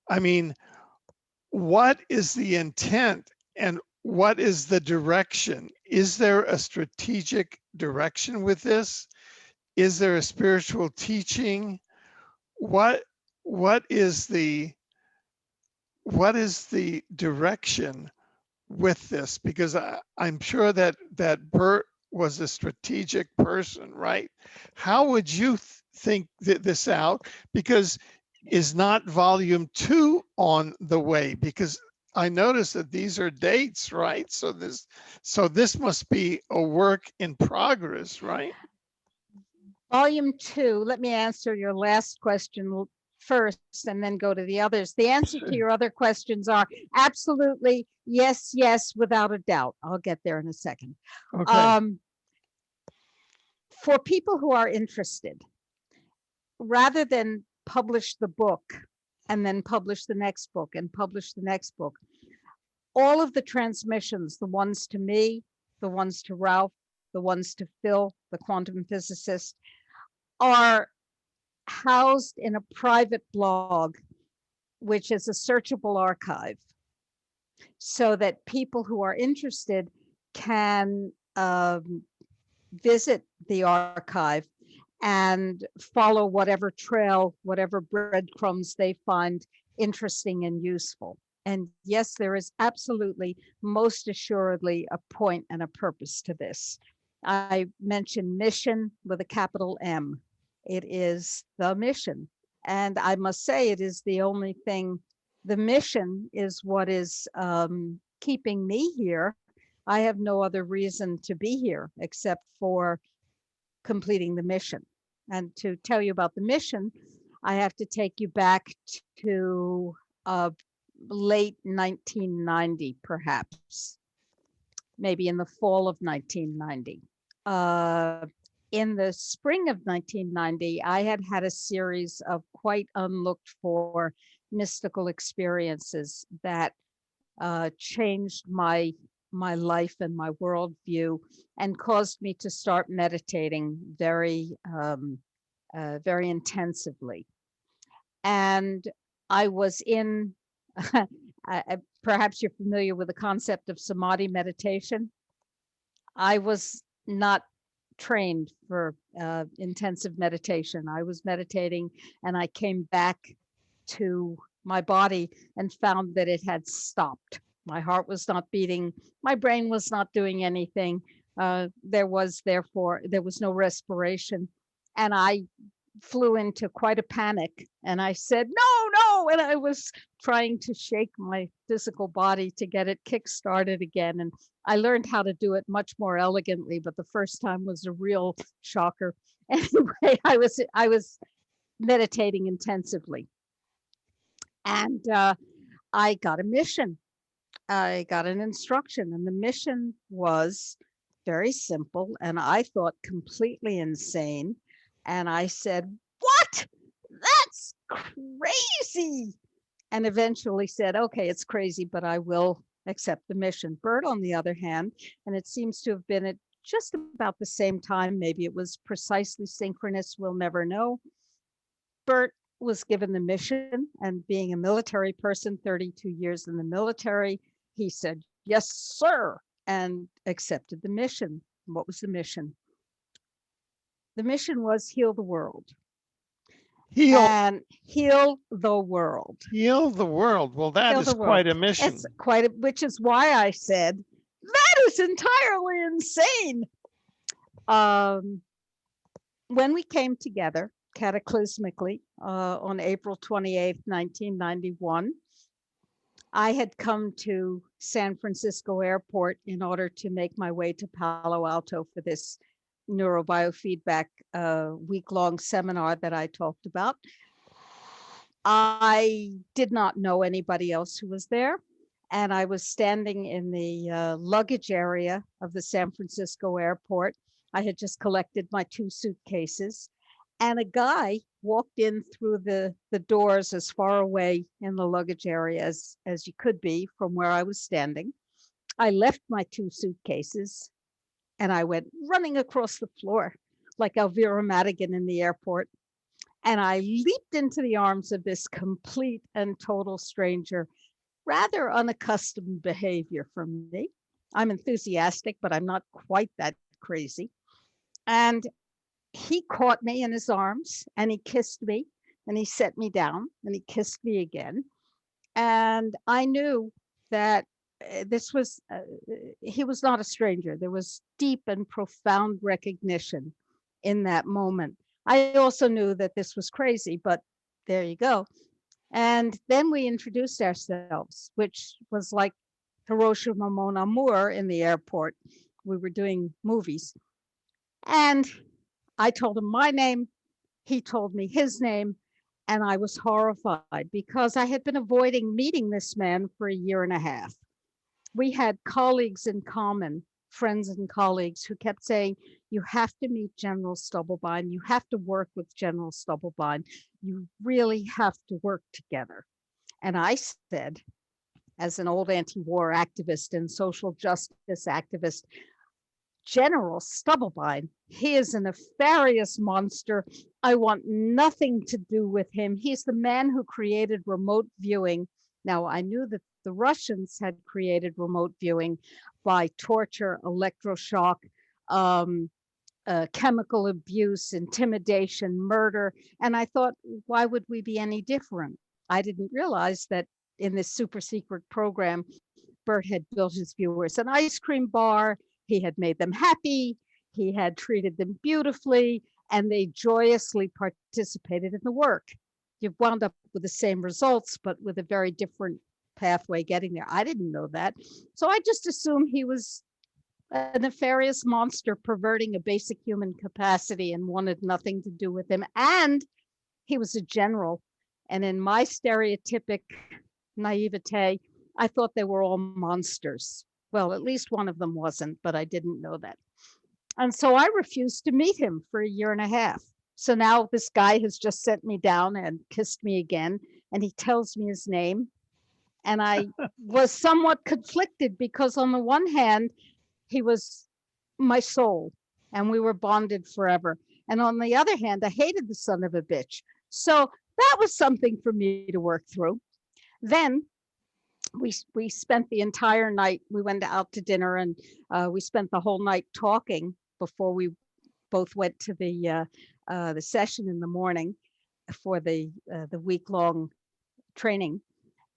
I mean, what is the intent and what is the direction? Is there a strategic direction with this? Is there a spiritual teaching? what what is the what is the direction with this? Because I'm sure that Bert was a strategic person, right? How would you think this out? Because is not volume 2 on the way? Because I noticed that these are dates, right? So this must be a work in progress, right? Volume 2, let me answer your last question first and then go to the others. The answer to your other questions are absolutely yes, yes, without a doubt. I'll get there in a second. Okay. For people who are interested, rather than publish the book and then publish the next book and publish the next book, all of the transmissions, the ones to me, the ones to Ralph, the ones to Phil, the quantum physicist, are housed in a private blog, which is a searchable archive, so that people who are interested can visit the archive and follow whatever trail, whatever breadcrumbs they find interesting and useful. And yes, there is absolutely, most assuredly, a point and a purpose to this. I mentioned mission with a capital M. It is the mission. And I must say, it is the only thing, the mission is what is keeping me here. I have no other reason to be here except for completing the mission. And to tell you about the mission, I have to take you back to late 1990, perhaps, maybe in the fall of 1990. In the spring of 1990, I had had a series of quite unlooked for mystical experiences that changed my life and my worldview and caused me to start meditating very, very intensively. And I was in, perhaps you're familiar with the concept of samadhi meditation. I was not trained for intensive meditation. I was meditating and I came back to my body and found that it had stopped. My heart was not beating. My brain was not doing anything. There was no respiration. And I flew into quite a panic and I said, no, no. And I was trying to shake my physical body to get it kick-started again. And I learned how to do it much more elegantly, but the first time was a real shocker. Anyway, I was meditating intensively. And I got a mission. I got an instruction, and the mission was very simple, and I thought completely insane. And I said, what? That's crazy. And eventually said, okay, it's crazy, but I will accept the mission. Bert, on the other hand, and it seems to have been at just about the same time, maybe it was precisely synchronous, we'll never know. Bert was given the mission, and being a military person, 32 years in the military, he said, yes, sir, and accepted the mission. What was the mission? The mission was heal the world. Heal the world. Heal the world. Well, that is quite a mission. It's which is why I said, that is entirely insane. When we came together, cataclysmically, on April 28th, 1991, I had come to San Francisco Airport in order to make my way to Palo Alto for this neurobiofeedback week-long seminar that I talked about. I did not know anybody else who was there, and I was standing in the luggage area of the San Francisco Airport. I had just collected my 2 suitcases, and a guy walked in through the doors as far away in the luggage area as you could be from where I was standing. I left my 2 suitcases and I went running across the floor like Elvira Madigan in the airport. And I leaped into the arms of this complete and total stranger, rather unaccustomed behavior from me. I'm enthusiastic, but I'm not quite that crazy. And he caught me in his arms and he kissed me and he set me down and he kissed me again. And I knew that this was, he was not a stranger. There was deep and profound recognition in that moment. I also knew that this was crazy, but there you go. And then we introduced ourselves, which was like Hiroshima Mon Amour in the airport. We were doing movies. And I told him my name. He told me his name. And I was horrified because I had been avoiding meeting this man for a year and a half. We had colleagues in common, friends and colleagues who kept saying, you have to meet General Stubblebine. You have to work with General Stubblebine. You really have to work together. And I said, as an old anti-war activist and social justice activist, General Stubblebine, he is a nefarious monster. I want nothing to do with him. He's the man who created remote viewing. Now, I knew that the Russians had created remote viewing by torture, electroshock, chemical abuse, intimidation, murder. And I thought, why would we be any different? I didn't realize that in this super secret program, Bert had built his viewers an ice cream bar. He had made them happy. He had treated them beautifully, and they joyously participated in the work. You've wound up with the same results, but with a very different pathway getting there. I didn't know that. So I just assumed he was a nefarious monster perverting a basic human capacity and wanted nothing to do with him. And he was a general. And in my stereotypic naivete, I thought they were all monsters. Well, at least one of them wasn't, but I didn't know that. And so I refused to meet him for a year and a half. So now this guy has just set me down and kissed me again, and he tells me his name. And I was somewhat conflicted because on the one hand, he was my soul and we were bonded forever. And on the other hand, I hated the son of a bitch. So that was something for me to work through. Then we spent the entire night. We went out to dinner and we spent the whole night talking before we both went to the session in the morning for the week-long training.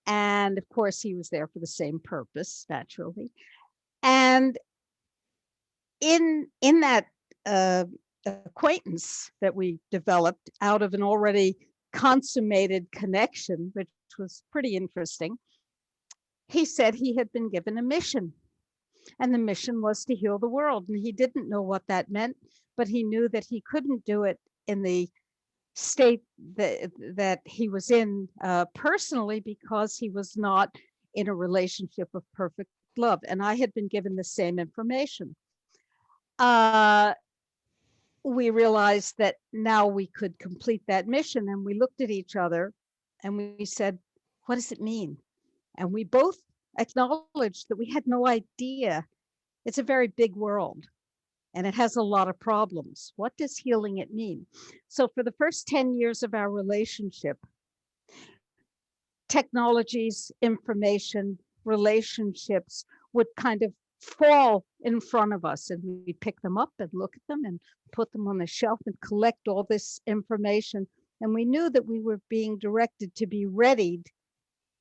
And of course, he was there for the same purpose, naturally. And in that acquaintance that we developed out of an already consummated connection, which was pretty interesting, he said he had been given a mission, and the mission was to heal the world. And he didn't know what that meant, but he knew that he couldn't do it in the state that he was in personally, because he was not in a relationship of perfect love. And I had been given the same information. We realized that now we could complete that mission, and we looked at each other and we said, what does it mean? And we both acknowledged that we had no idea. It's a very big world and it has a lot of problems. What does healing it mean? So for the first 10 years of our relationship, technologies, information, relationships would kind of fall in front of us, and we pick them up and look at them and put them on the shelf and collect all this information. And we knew that we were being directed to be readied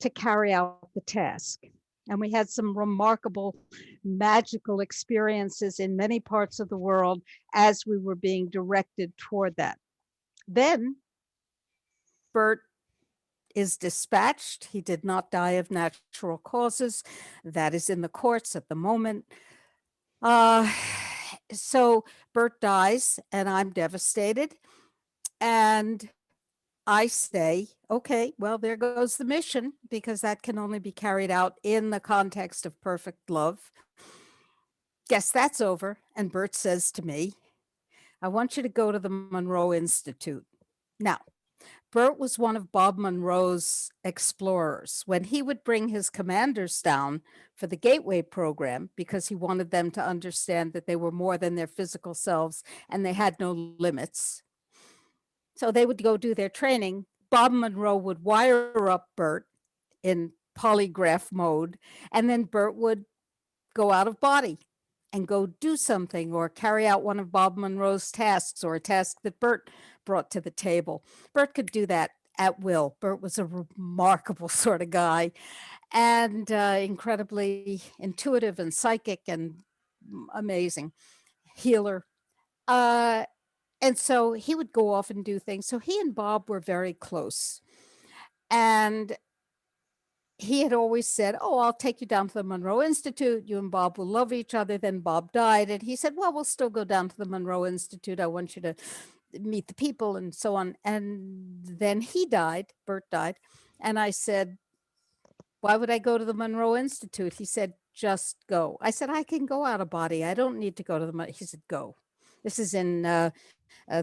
to carry out the task. And we had some remarkable, magical experiences in many parts of the world as we were being directed toward that. Then Bert is dispatched. He did not die of natural causes. That is in the courts at the moment. So Bert dies and I'm devastated. And I say, okay, well, there goes the mission, because that can only be carried out in the context of perfect love. Guess that's over. And Bert says to me, I want you to go to the Monroe Institute. Now, Bert was one of Bob Monroe's explorers. When he would bring his commanders down for the Gateway program, because he wanted them to understand that they were more than their physical selves and they had no limits. So they would go do their training. Bob Monroe would wire up Bert in polygraph mode, and then Bert would go out of body and go do something or carry out one of Bob Monroe's tasks or a task that Bert brought to the table. Bert could do that at will. Bert was a remarkable sort of guy, and incredibly intuitive and psychic and amazing healer. Uh, and so he would go off and do things. So he and Bob were very close. And he had always said, "Oh, I'll take you down to the Monroe Institute. You and Bob will love each other." Then Bob died. And he said, "Well, we'll still go down to the Monroe Institute. I want you to meet the people," and so on. And then he died, Bert died. And I said, "Why would I go to the Monroe Institute?" He said, "Just go." I said, "I can go out of body. I don't need to go to the," he said, "Go." This is in the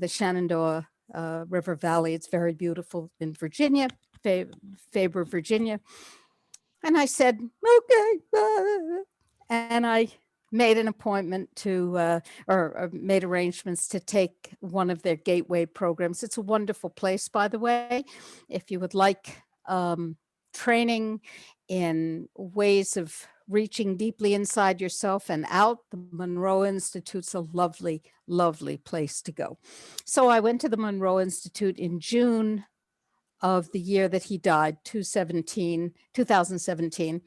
Shenandoah River Valley. It's very beautiful in Virginia, Faber, Virginia. And I said, "Okay." And I made an appointment to, or made arrangements to take one of their gateway programs. It's a wonderful place, by the way. If you would like training in ways of reaching deeply inside yourself and out, the Monroe Institute's a lovely, lovely place to go. So I went to the Monroe Institute in June of the year that he died, 2017.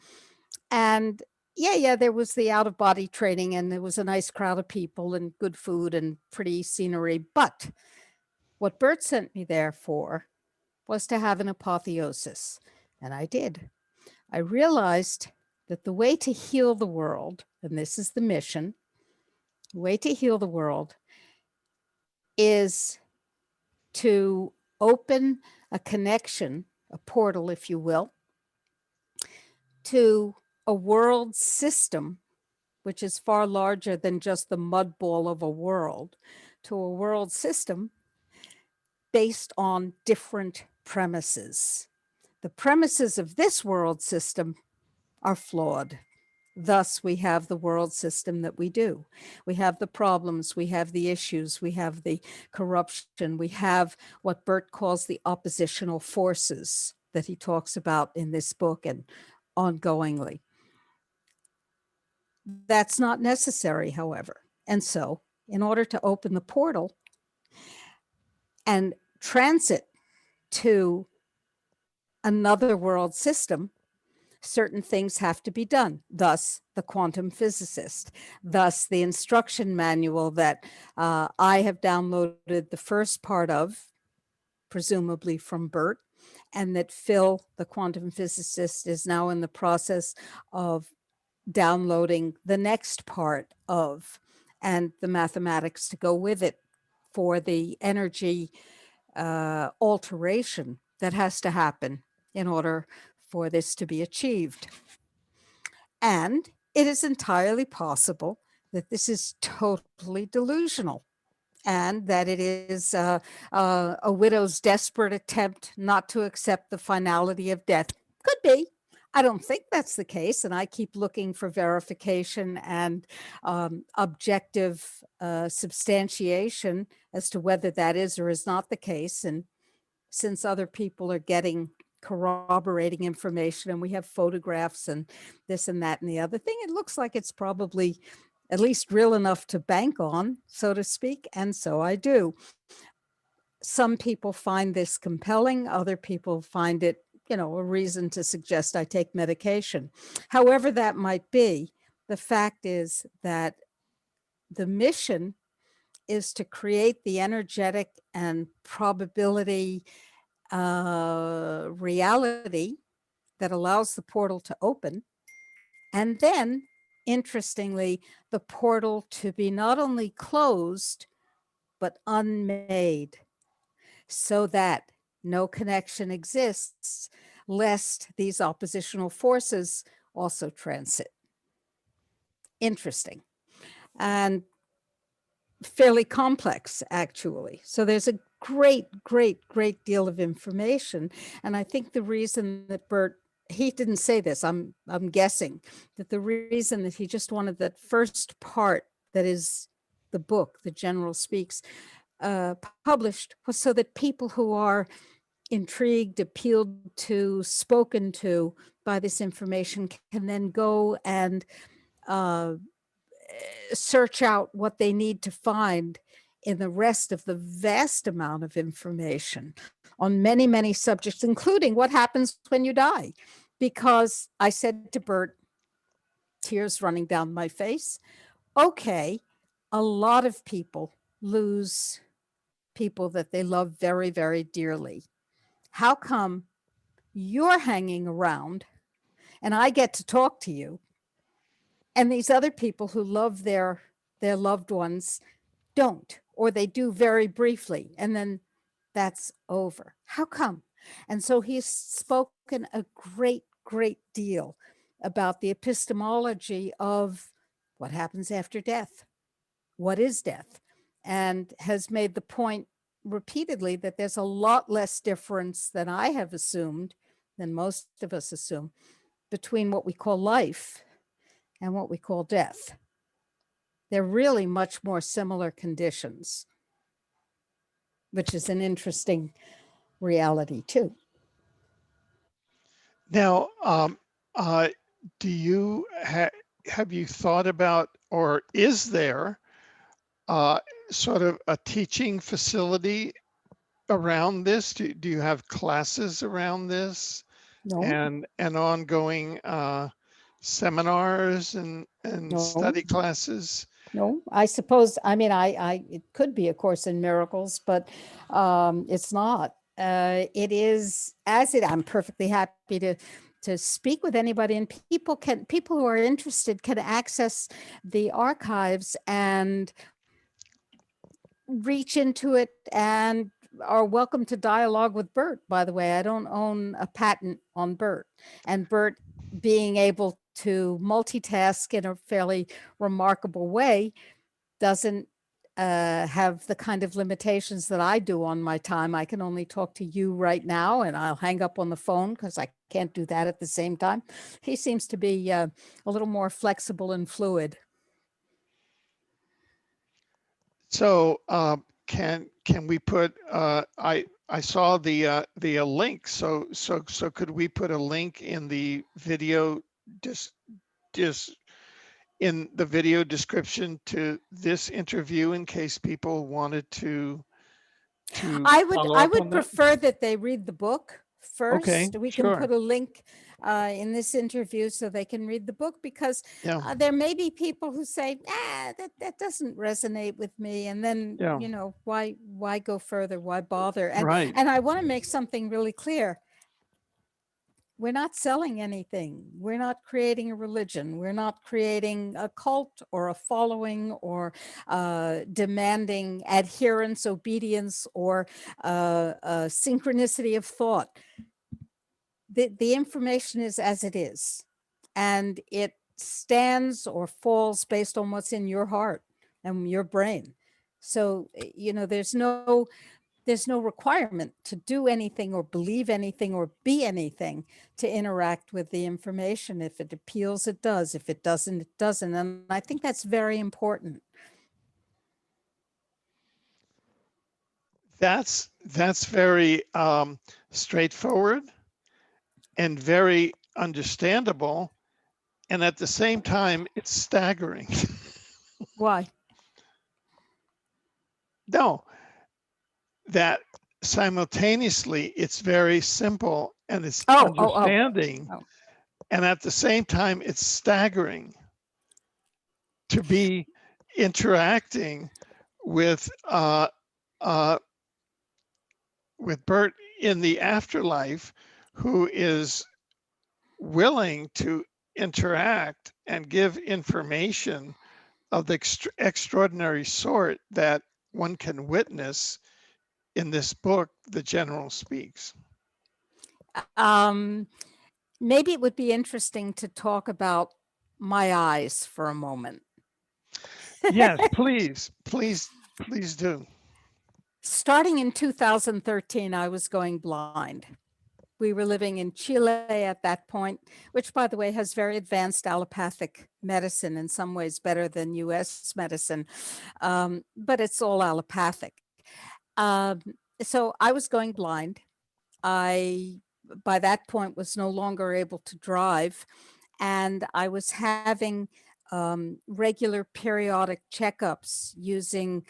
And yeah, there was the out of body training, and there was a nice crowd of people and good food and pretty scenery. But what Bert sent me there for was to have an apotheosis. And I did. I realized that the way to heal the world, and this is the mission, the way to heal the world is to open a connection, a portal, if you will, to a world system, which is far larger than just the mud ball of a world, to a world system based on different premises. The premises of this world system are flawed. Thus, we have the world system that we do. We have the problems, we have the issues, we have the corruption, we have what Bert calls the oppositional forces that he talks about in this book and ongoingly. That's not necessary, however. And so, in order to open the portal and transit to another world system, certain things have to be done. Thus, the quantum physicist, thus the instruction manual that I have downloaded the first part of, presumably from Bert, and that Phil, the quantum physicist, is now in the process of downloading the next part of, and the mathematics to go with it for the energy alteration that has to happen in order for this to be achieved. And it is entirely possible that this is totally delusional, and that it is a widow's desperate attempt not to accept the finality of death. Could be. I don't think that's the case, and I keep looking for verification and objective substantiation as to whether that is or is not the case. And since other people are getting corroborating information, and we have photographs and this and that and the other thing, it looks like it's probably at least real enough to bank on, so to speak. And so I do. Some people find this compelling. Other people find it, a reason to suggest I take medication. However that might be, the fact is that the mission is to create the energetic and probability reality that allows the portal to open. And then, interestingly, the portal to be not only closed, but unmade, so that no connection exists, lest these oppositional forces also transit. Interesting. And fairly complex, actually. So there's a great deal of information. And I think the reason that Bert, he didn't say this, I'm guessing, that the reason that he just wanted that first part, that is the book, The General Speaks, published, was so that people who are intrigued, appealed to, spoken to by this information can then go and search out what they need to find in the rest of the vast amount of information on many, many subjects, including what happens when you die. Because I said to Bert, tears running down my face, okay, a lot of people lose people that they love very, very dearly. How come you're hanging around and I get to talk to you, and these other people who love their loved ones don't, or they do very briefly, and then that's over? How come? And so he's spoken a great, great deal about the epistemology of what happens after death. What is death? And has made the point repeatedly that there's a lot less difference than I have assumed, than most of us assume, between what we call life and what we call death. They're really much more similar conditions, which is an interesting reality too. Now, do you have you thought about, or is there sort of a teaching facility around this? Do you have classes around this, No, and ongoing seminars and no, study classes? no. I suppose, I mean, it could be a Course in Miracles, but it's not. It is as it. I'm perfectly happy to speak with anybody, and people who are interested can access the archives and reach into it, and are welcome to dialogue with Bert. By the way, I don't own a patent on Bert, and Bert being able to multitask in a fairly remarkable way doesn't have the kind of limitations that I do on my time. I can only talk to you right now, and I'll hang up on the phone because I can't do that at the same time. He seems to be a little more flexible and fluid. So can we put I saw the link. So could we put a link in the video just in the video description to this interview in case people wanted to I follow up on would that? prefer that they read the book Okay, first. We can sure. put a link in this interview so they can read the book, because Yeah, there may be people who say, that doesn't resonate with me. And then, yeah, why go further? Why bother? right. And I want to make something really clear. We're not selling anything. We're not creating a religion. We're not creating a cult or a following, or demanding adherence, obedience, or synchronicity of thought. The information is as it is, and it stands or falls based on what's in your heart and your brain. So, there's no requirement to do anything or believe anything or be anything to interact with the information. If it appeals, it does. If it doesn't, it doesn't. And I think that's very important. That's very straightforward and very understandable, and at the same time, it's staggering. Why? No, that simultaneously it's very simple and it's understanding, Oh. and at the same time it's staggering to be interacting with Bert in the afterlife, who is willing to interact and give information of the extraordinary sort that one can witness in this book, The General Speaks. Maybe it would be interesting to talk about my eyes for a moment. Yes, please do. Starting in 2013, I was going blind. We were living in Chile at that point, which, by the way, has very advanced allopathic medicine, in some ways better than US medicine, but it's all allopathic. So I was going blind. I, by that point, was no longer able to drive, and I was having regular periodic checkups using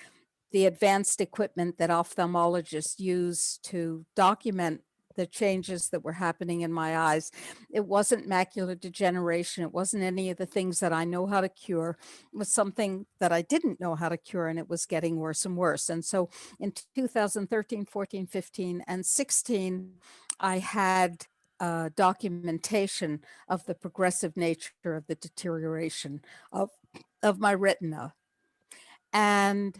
the advanced equipment that ophthalmologists use to document the changes that were happening in my eyes. It wasn't macular degeneration. It wasn't any of the things that I know how to cure. It was something that I didn't know how to cure, and it was getting worse and worse. And so in 2013, 14, 15, and 16, I had documentation of the progressive nature of the deterioration of my retina. And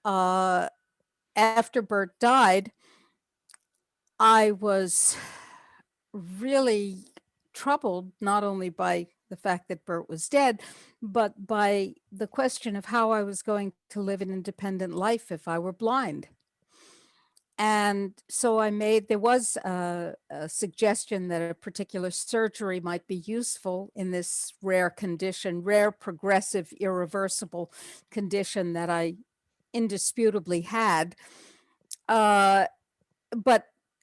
after Bert died, I was really troubled, not only by the fact that Bert was dead, but by the question of how I was going to live an independent life if I were blind. And so there was a suggestion that a particular surgery might be useful in this rare condition, rare, progressive, irreversible condition that I indisputably had. But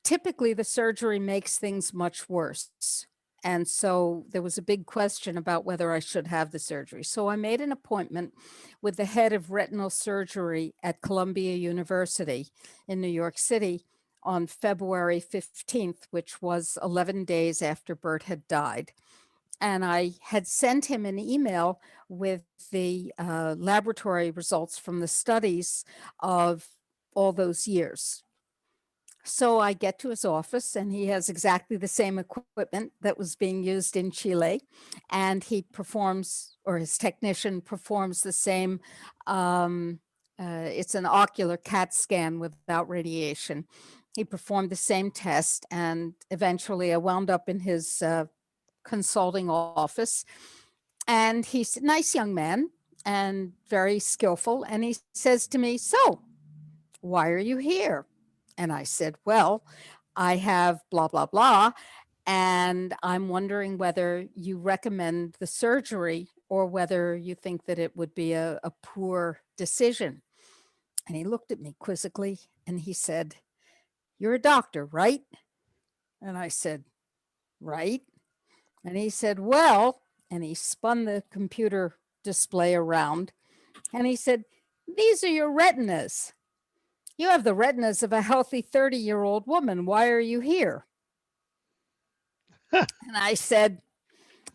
typically the surgery makes things much worse. And so there was a big question about whether I should have the surgery. So I made an appointment with the head of retinal surgery at Columbia University in New York City on February 15th, which was 11 days after Bert had died. And I had sent him an email with the laboratory results from the studies of all those years. So I get to his office, and he has exactly the same equipment that was being used in Chile. And he performs, or his technician performs the same, it's an ocular CAT scan without radiation. He performed the same test, and eventually I wound up in his consulting office. And he's a nice young man and very skillful. And he says to me, "So, why are you here?" And I said, "Well, I have blah, blah, blah. And I'm wondering whether you recommend the surgery or whether you think that it would be a poor decision." And he looked at me quizzically and he said, "You're a doctor, right?" And I said, "Right." And he said, "Well," and he spun the computer display around and he said, "These are your retinas. You have the retinas of a healthy 30-year-old woman. Why are you here?" And I said,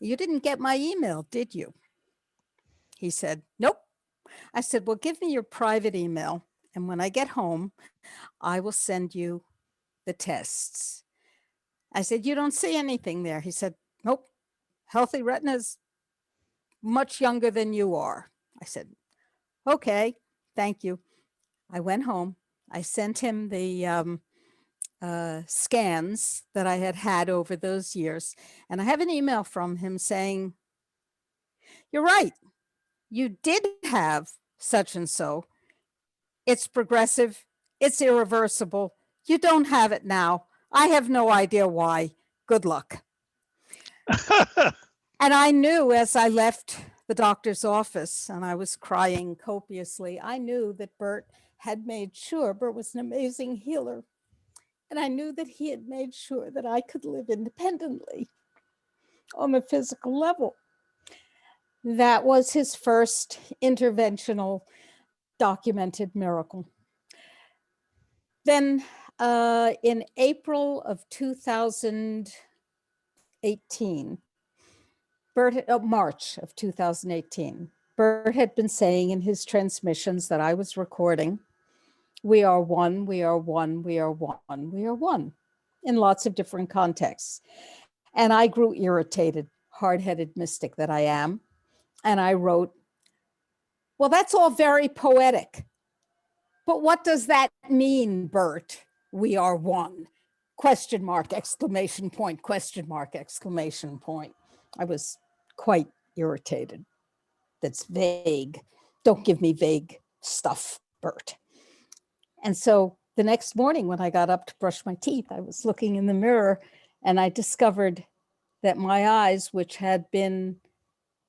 "You didn't get my email, did you?" He said, "Nope." I said, "Well, give me your private email. And when I get home, I will send you the tests." I said, "You don't see anything there." He said, "Nope. Healthy retinas, much younger than you are." I said, "Okay, thank you." I went home. I sent him the scans that I had had over those years. And I have an email from him saying, "You're right. You did have such and so. It's progressive. It's irreversible. You don't have it now. I have no idea why. Good luck." And I knew as I left the doctor's office, and I was crying copiously, I knew that Bert had made sure, Bert was an amazing healer. And I knew that he had made sure that I could live independently on the physical level. That was his first interventional documented miracle. Then in April of 2018, March of 2018, Bert had been saying in his transmissions that I was recording, "We are one, we are one, we are one, we are one," in lots of different contexts. And I grew irritated, hard-headed mystic that I am. And I wrote, "Well, that's all very poetic. But what does that mean, Bert? We are one. Question mark, exclamation point, question mark, exclamation point." I was quite irritated. That's vague. Don't give me vague stuff, Bert. And so the next morning when I got up to brush my teeth, I was looking in the mirror and I discovered that my eyes, which had been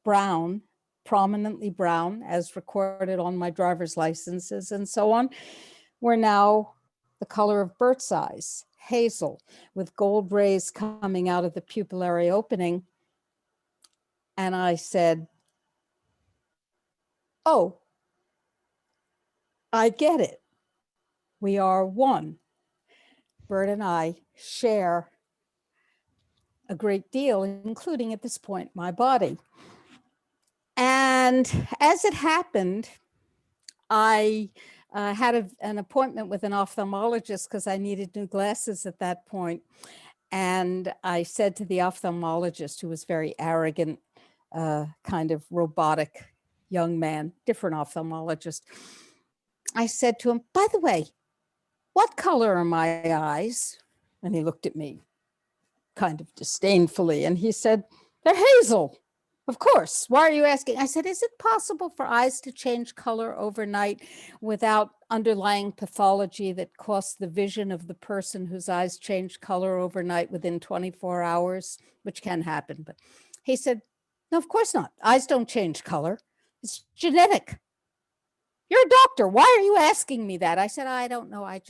brown, prominently brown, as recorded on my driver's licenses and so on, were now the color of Bert's eyes, hazel, with gold rays coming out of the pupillary opening. And I said, "Oh, I get it. We are one. Bert and I share a great deal, including at this point, my body. And as it happened, I had an appointment with an ophthalmologist because I needed new glasses at that point. And I said to the ophthalmologist, who was very arrogant, kind of robotic young man, different ophthalmologist, I said to him, by the way, what color are my eyes? And he looked at me kind of disdainfully and he said, they're hazel. Of course. Why are you asking? I said, is it possible for eyes to change color overnight without underlying pathology that costs the vision of the person whose eyes change color overnight within 24 hours, which can happen? But he said, no, of course not. Eyes don't change color. It's genetic. You're a doctor. Why are you asking me that? I said, I don't know. And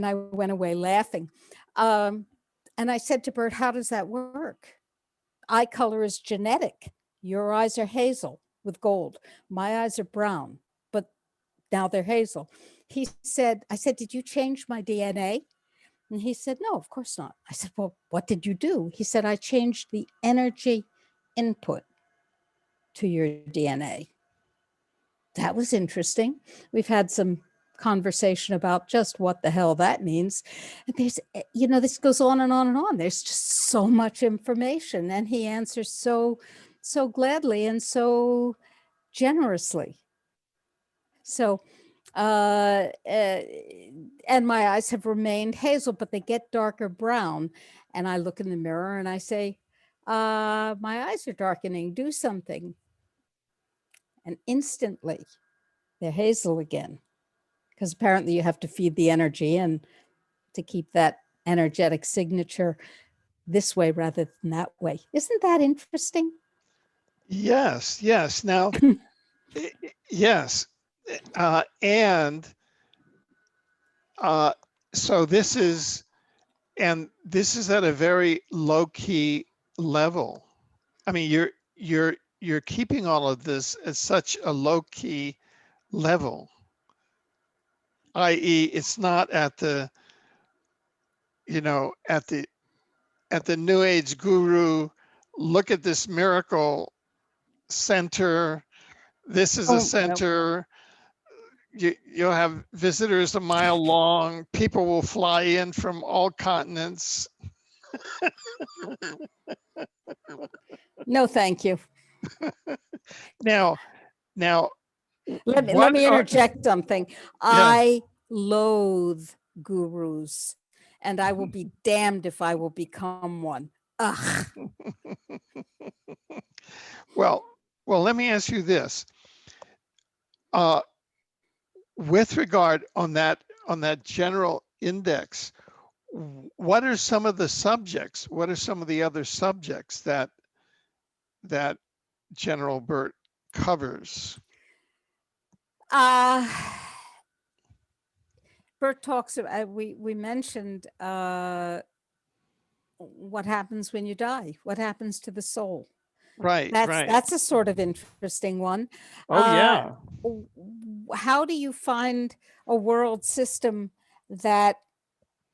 I went away laughing. And I said to Bert, how does that work? Eye color is genetic. Your eyes are hazel with gold. My eyes are brown, but now they're hazel. He said, I said, did you change my DNA? And he said, no, of course not. I said, well, what did you do? He said, I changed the energy input to your DNA. That was interesting. We've had some conversation about just what the hell that means. There's, this goes on and on and on. There's just so much information, and he answers so gladly and so generously. So, and my eyes have remained hazel, but they get darker brown. And I look in the mirror and I say, my eyes are darkening, do something. And instantly they're hazel again. Because apparently you have to feed the energy in to keep that energetic signature this way rather than that way. Isn't that interesting? Yes, yes. Now, yes. So this is at a very low key level. I mean, you're keeping all of this at such a low key level, i.e. it's not at the, at the new age guru, look at this miracle center. This is a center. You'll have visitors a mile long. People will fly in from all continents. No, thank you. Now, let me interject something. Yeah. I loathe gurus, and I will be damned if I will become one. Ugh. Well, let me ask you this. With regard on that general index, what are some of the subjects? What are some of the other subjects that General Bert covers? Bert talks about, we mentioned what happens when you die, what happens to the soul. Right, that's a sort of interesting one. Oh, yeah. How do you find a world system that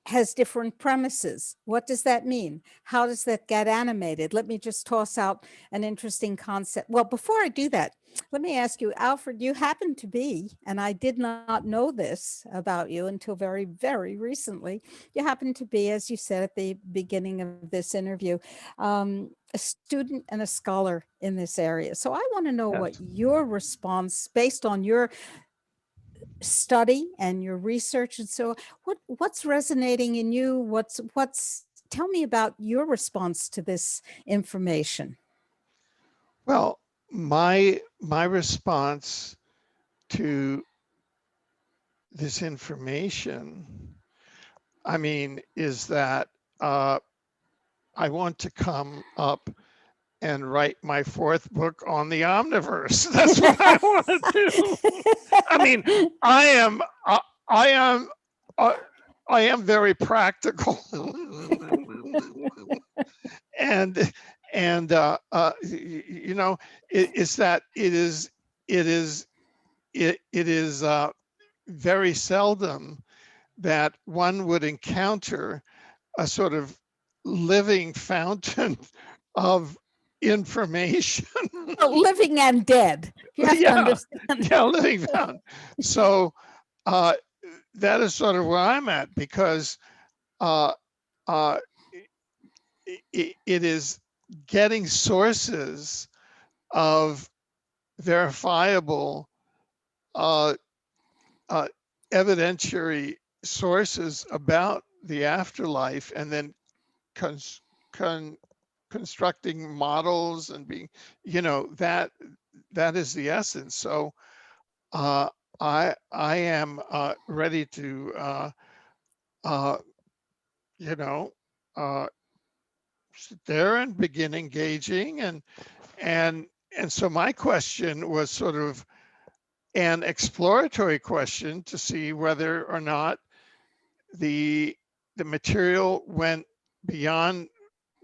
has different premises? What does that mean? How does that get animated? Let me just toss out an interesting concept. Well, before I do that, let me ask you, Alfred, you happen to be, and I did not know this about you until very, very recently, you happen to be, as you said at the beginning of this interview, a student and a scholar in this area. So I want to know what your response, based on your study and your research, and so what's resonating in you, tell me about your response to this information. Well, my response to this information, I mean, is that I want to come up and write my 4th book on the Omniverse. That's what I want to do. I mean, I am very practical. and it's that it is it is very seldom that one would encounter a sort of living fountain of information. Living and dead. You have to Yeah, understand. yeah, living fountain. So that is sort of where I'm at, because uh, uh, it is getting sources of verifiable uh, uh, evidentiary sources about the afterlife, and then cons- con- constructing models and being, that is the essence. So uh, I am ready to uh, you know uh, sit there and begin engaging, and and so my question was sort of an exploratory question to see whether or not the material went beyond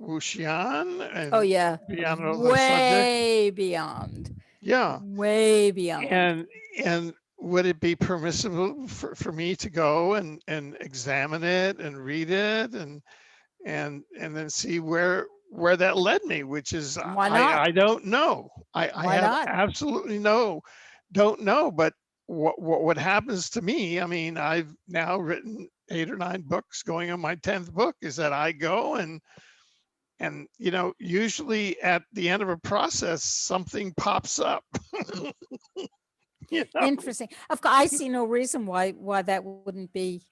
Wuxian Oh and yeah, beyond other subjects. way beyond, Yeah, way beyond. and would it be permissible for me to go and examine it and read it and then see where that led me, which is Why not? I don't know. I Why have not? absolutely don't know. But what happens to me, I mean, I've now written 8 or 9 books, going on my 10th book, is that I go and usually at the end of a process something pops up. you know Interesting. Of course, I see no reason why that wouldn't be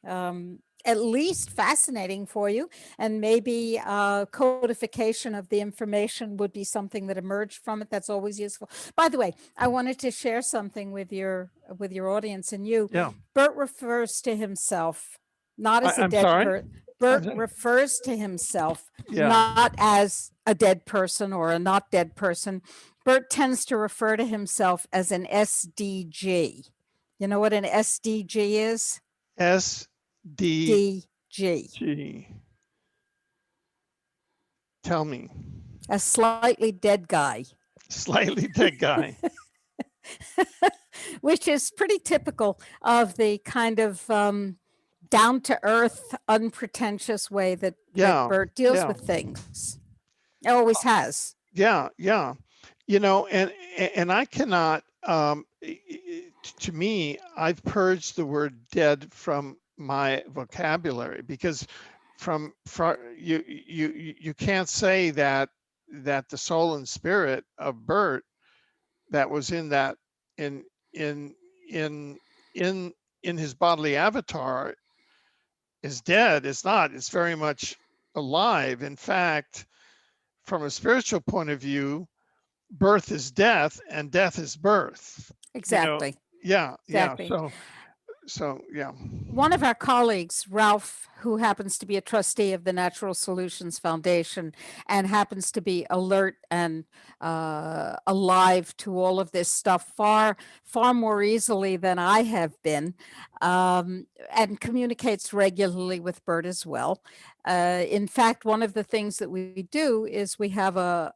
at least fascinating for you, and maybe codification of the information would be something that emerged from it. That's always useful. By the way, I wanted to share something with your audience and you. yeah. Bert refers to himself not as a I'm dead sorry. person. I'm Bert sorry. refers to himself Yeah. not as a dead person or a not dead person. Bert tends to refer to himself as an SDG. You know what an SDG is? SDG. DG, Tell me. a slightly dead guy, Slightly dead guy. which is pretty typical of the kind of down to earth, unpretentious way that Yeah. Bert deals Yeah. with things. It always has. Yeah. Yeah. And I cannot, to me, I've purged the word dead from my vocabulary, because you can't say that the soul and spirit of Bert that was in that in in in in in his bodily avatar is dead. It's not. It's very much alive. In fact, from a spiritual point of view, birth is death and death is birth. You know, Exactly. yeah, yeah. Exactly. So yeah. One of our colleagues, Ralph, who happens to be a trustee of the Natural Solutions Foundation and happens to be alert and alive to all of this stuff far more easily than I have been, and communicates regularly with Bert as well. In fact, one of the things that we do is we have a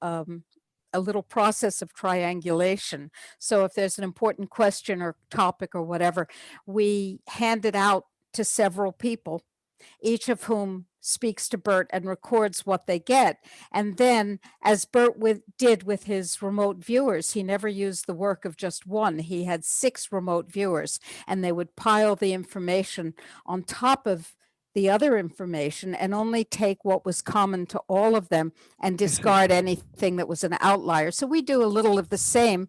little process of triangulation. So if there's an important question or topic or whatever, we hand it out to several people, each of whom speaks to Bert and records what they get. And then, as Bert did with his remote viewers, he never used the work of just one. He had 6 remote viewers, and they would pile the information on top of the other information and only take what was common to all of them and discard anything that was an outlier. So we do a little of the same,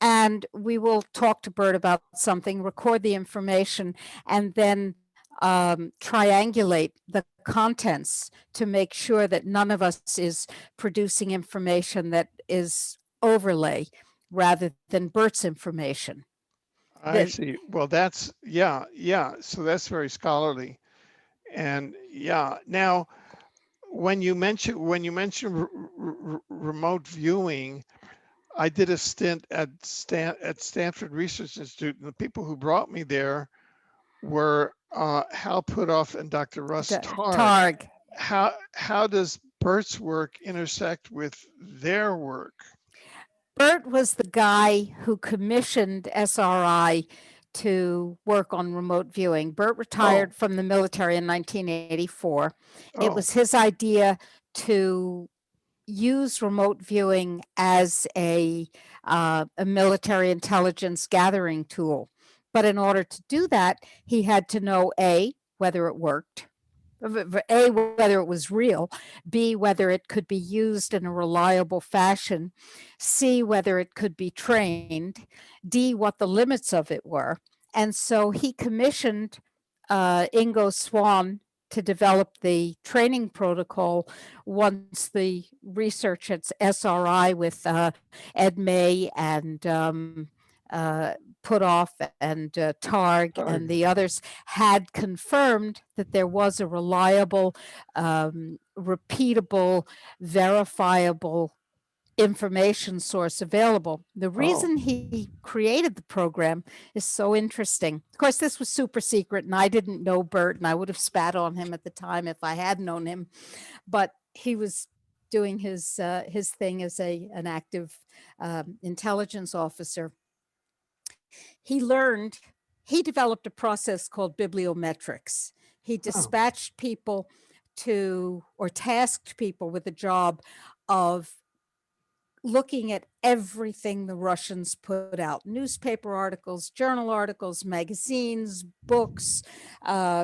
and we will talk to Bert about something, record the information, and then triangulate the contents to make sure that none of us is producing information that is overlay rather than Bert's information. I That see. Well, that's yeah. So that's very scholarly, and yeah. Now, when you mention remote viewing, I did a stint at Stanford Research Institute, and the people who brought me there were Hal Puthoff and Dr. Russ Targ. Targ. How does Bert's work intersect with their work? Bert was the guy who commissioned SRI to work on remote viewing. Bert Oh, retired from the military in 1984. It oh, was his idea to use remote viewing as a military intelligence gathering tool. But in order to do that, he had to know A, whether it worked, A, whether it was real, B, whether it could be used in a reliable fashion, C, whether it could be trained, D, what the limits of it were. And so he commissioned Ingo Swann to develop the training protocol once the research at SRI with Ed May and Putoff and Targ and the others had confirmed that there was a reliable, repeatable, verifiable information source available. The oh, reason he created the program is so interesting. Of course, this was super secret, and I didn't know Bert, and I would have spat on him at the time if I had known him. But he was doing his thing as an active intelligence officer. He developed a process called bibliometrics. He oh, dispatched people or tasked people with the job of looking at everything the Russians put out: newspaper articles, journal articles, magazines, books,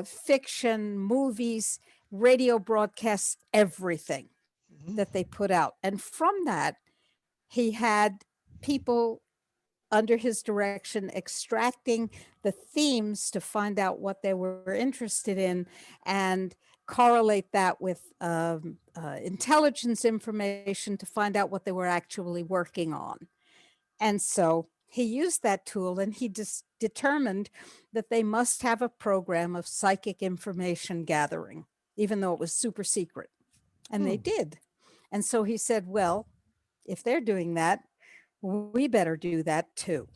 fiction, movies, radio broadcasts, everything mhm. that they put out. And from that, he had people under his direction extracting the themes to find out what they were interested in and correlate that with intelligence information to find out what they were actually working on. And so he used that tool, and he determined that they must have a program of psychic information gathering, even though it was super secret. And they Hmm. did. And so he said, well, if they're doing that, we better do that too.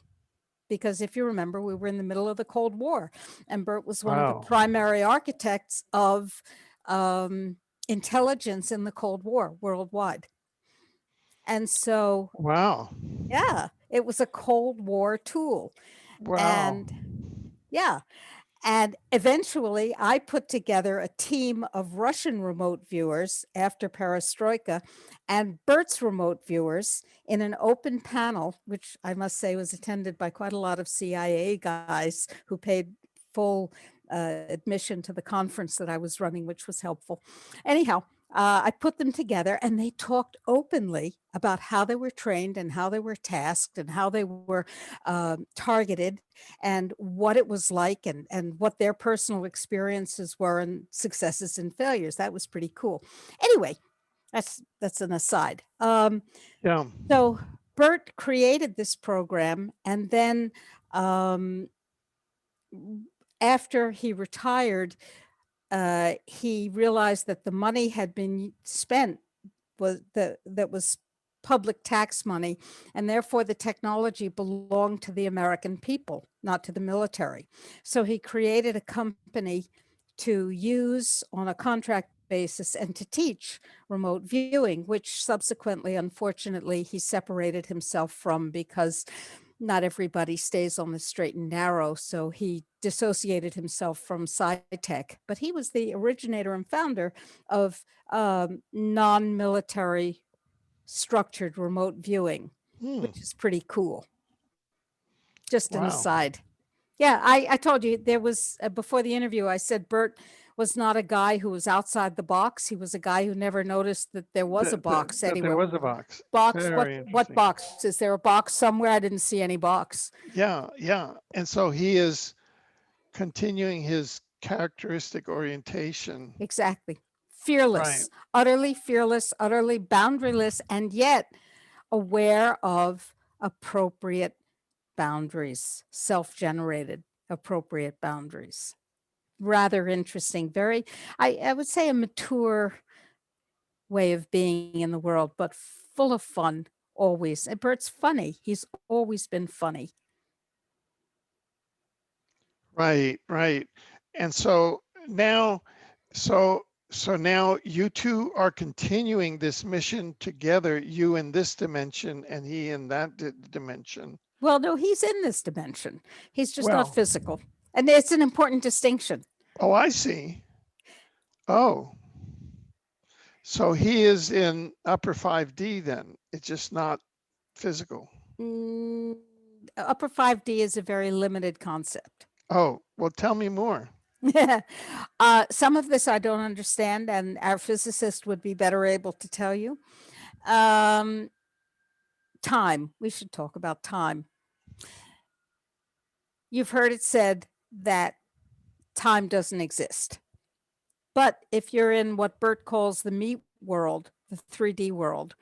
Because if you remember, we were in the middle of the Cold War, and Bert was one of the Wow, primary architects of intelligence in the Cold War worldwide. And so, wow, yeah, it was a Cold War tool. wow, And yeah, and eventually I put together a team of Russian remote viewers after Perestroika and Bert's remote viewers in an open panel, which I must say was attended by quite a lot of CIA guys who paid full admission to the conference that I was running, which was helpful. Anyhow, I put them together, and they talked openly about how they were trained and how they were tasked and how they were targeted and what it was like, and what their personal experiences were and successes and failures. That was pretty cool. Anyway, that's an aside. yeah, So Bert created this program, and then after he retired, he realized that the money had been spent that was public tax money, and therefore the technology belonged to the American people, not to the military. So he created a company to use on a contract basis and to teach remote viewing, which subsequently, unfortunately, he separated himself from because not everybody stays on the straight and narrow. So he dissociated himself from SciTech, but he was the originator and founder of non-military structured remote viewing, hmm. which is pretty cool. Just an Wow. aside. Yeah, I told you there was before the interview, I said Bert was not a guy who was outside the box. He was a guy who never noticed that there was a box That there anywhere. was a box. Box, Very what interesting. box? Is there a box somewhere? I didn't see any box. Yeah, yeah. And so he is continuing his characteristic orientation. Exactly. Right. Fearless, utterly boundaryless, and yet aware of appropriate boundaries, self-generated appropriate boundaries. Rather interesting. Very, I would say a mature way of being in the world, but full of fun always. And Bert's funny. He's always been funny. Right, right. And so now, so So now you two are continuing this mission together, you in this dimension and he in that dimension. Well, no, he's in this dimension. He's just not Well, physical. And it's an important distinction. oh, I see. Oh, so he is in upper 5D then. It's just not physical. Upper 5D is a very limited concept. Oh, well, tell me more. Some of this I don't understand, and our physicist would be better able to tell you. Time. We should talk about time. You've heard it said that time doesn't exist. But if you're in what Bert calls the meat world, the 3D world,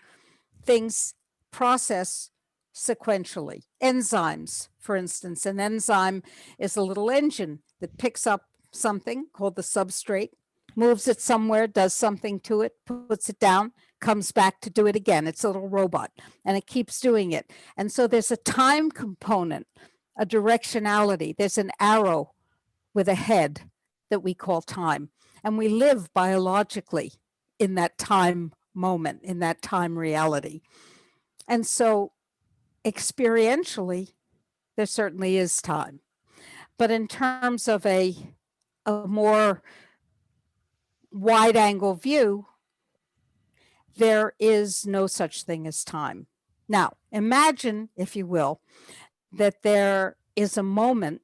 things process sequentially. Enzymes, for instance, an enzyme is a little engine that picks up something called the substrate, moves it somewhere, does something to it, puts it down, comes back to do it again. It's a little robot and it keeps doing it. And so there's a time component, a directionality. There's an arrow with a head that we call time. And we live biologically in that time moment, in that time reality. And so experientially, there certainly is time. But in terms of a more wide angle view, there is no such thing as time. Now, imagine, if you will, that there is a moment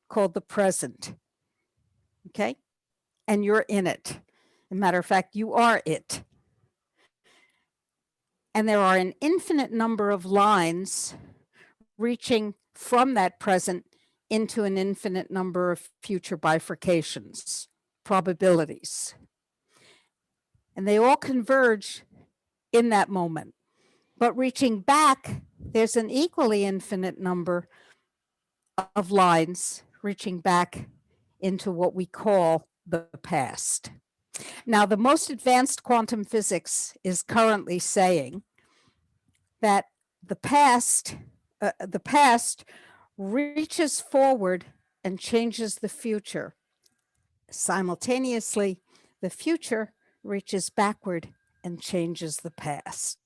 called the present, okay? And you're in it. As a matter of fact, you are it. And there are an infinite number of lines reaching from that present into an infinite number of future bifurcations, probabilities. And they all converge in that moment. But reaching back, there's an equally infinite number of lines reaching back into what we call the past. Now, the most advanced quantum physics is currently saying that the past reaches forward and changes the future. Simultaneously, the future reaches backward and changes the past.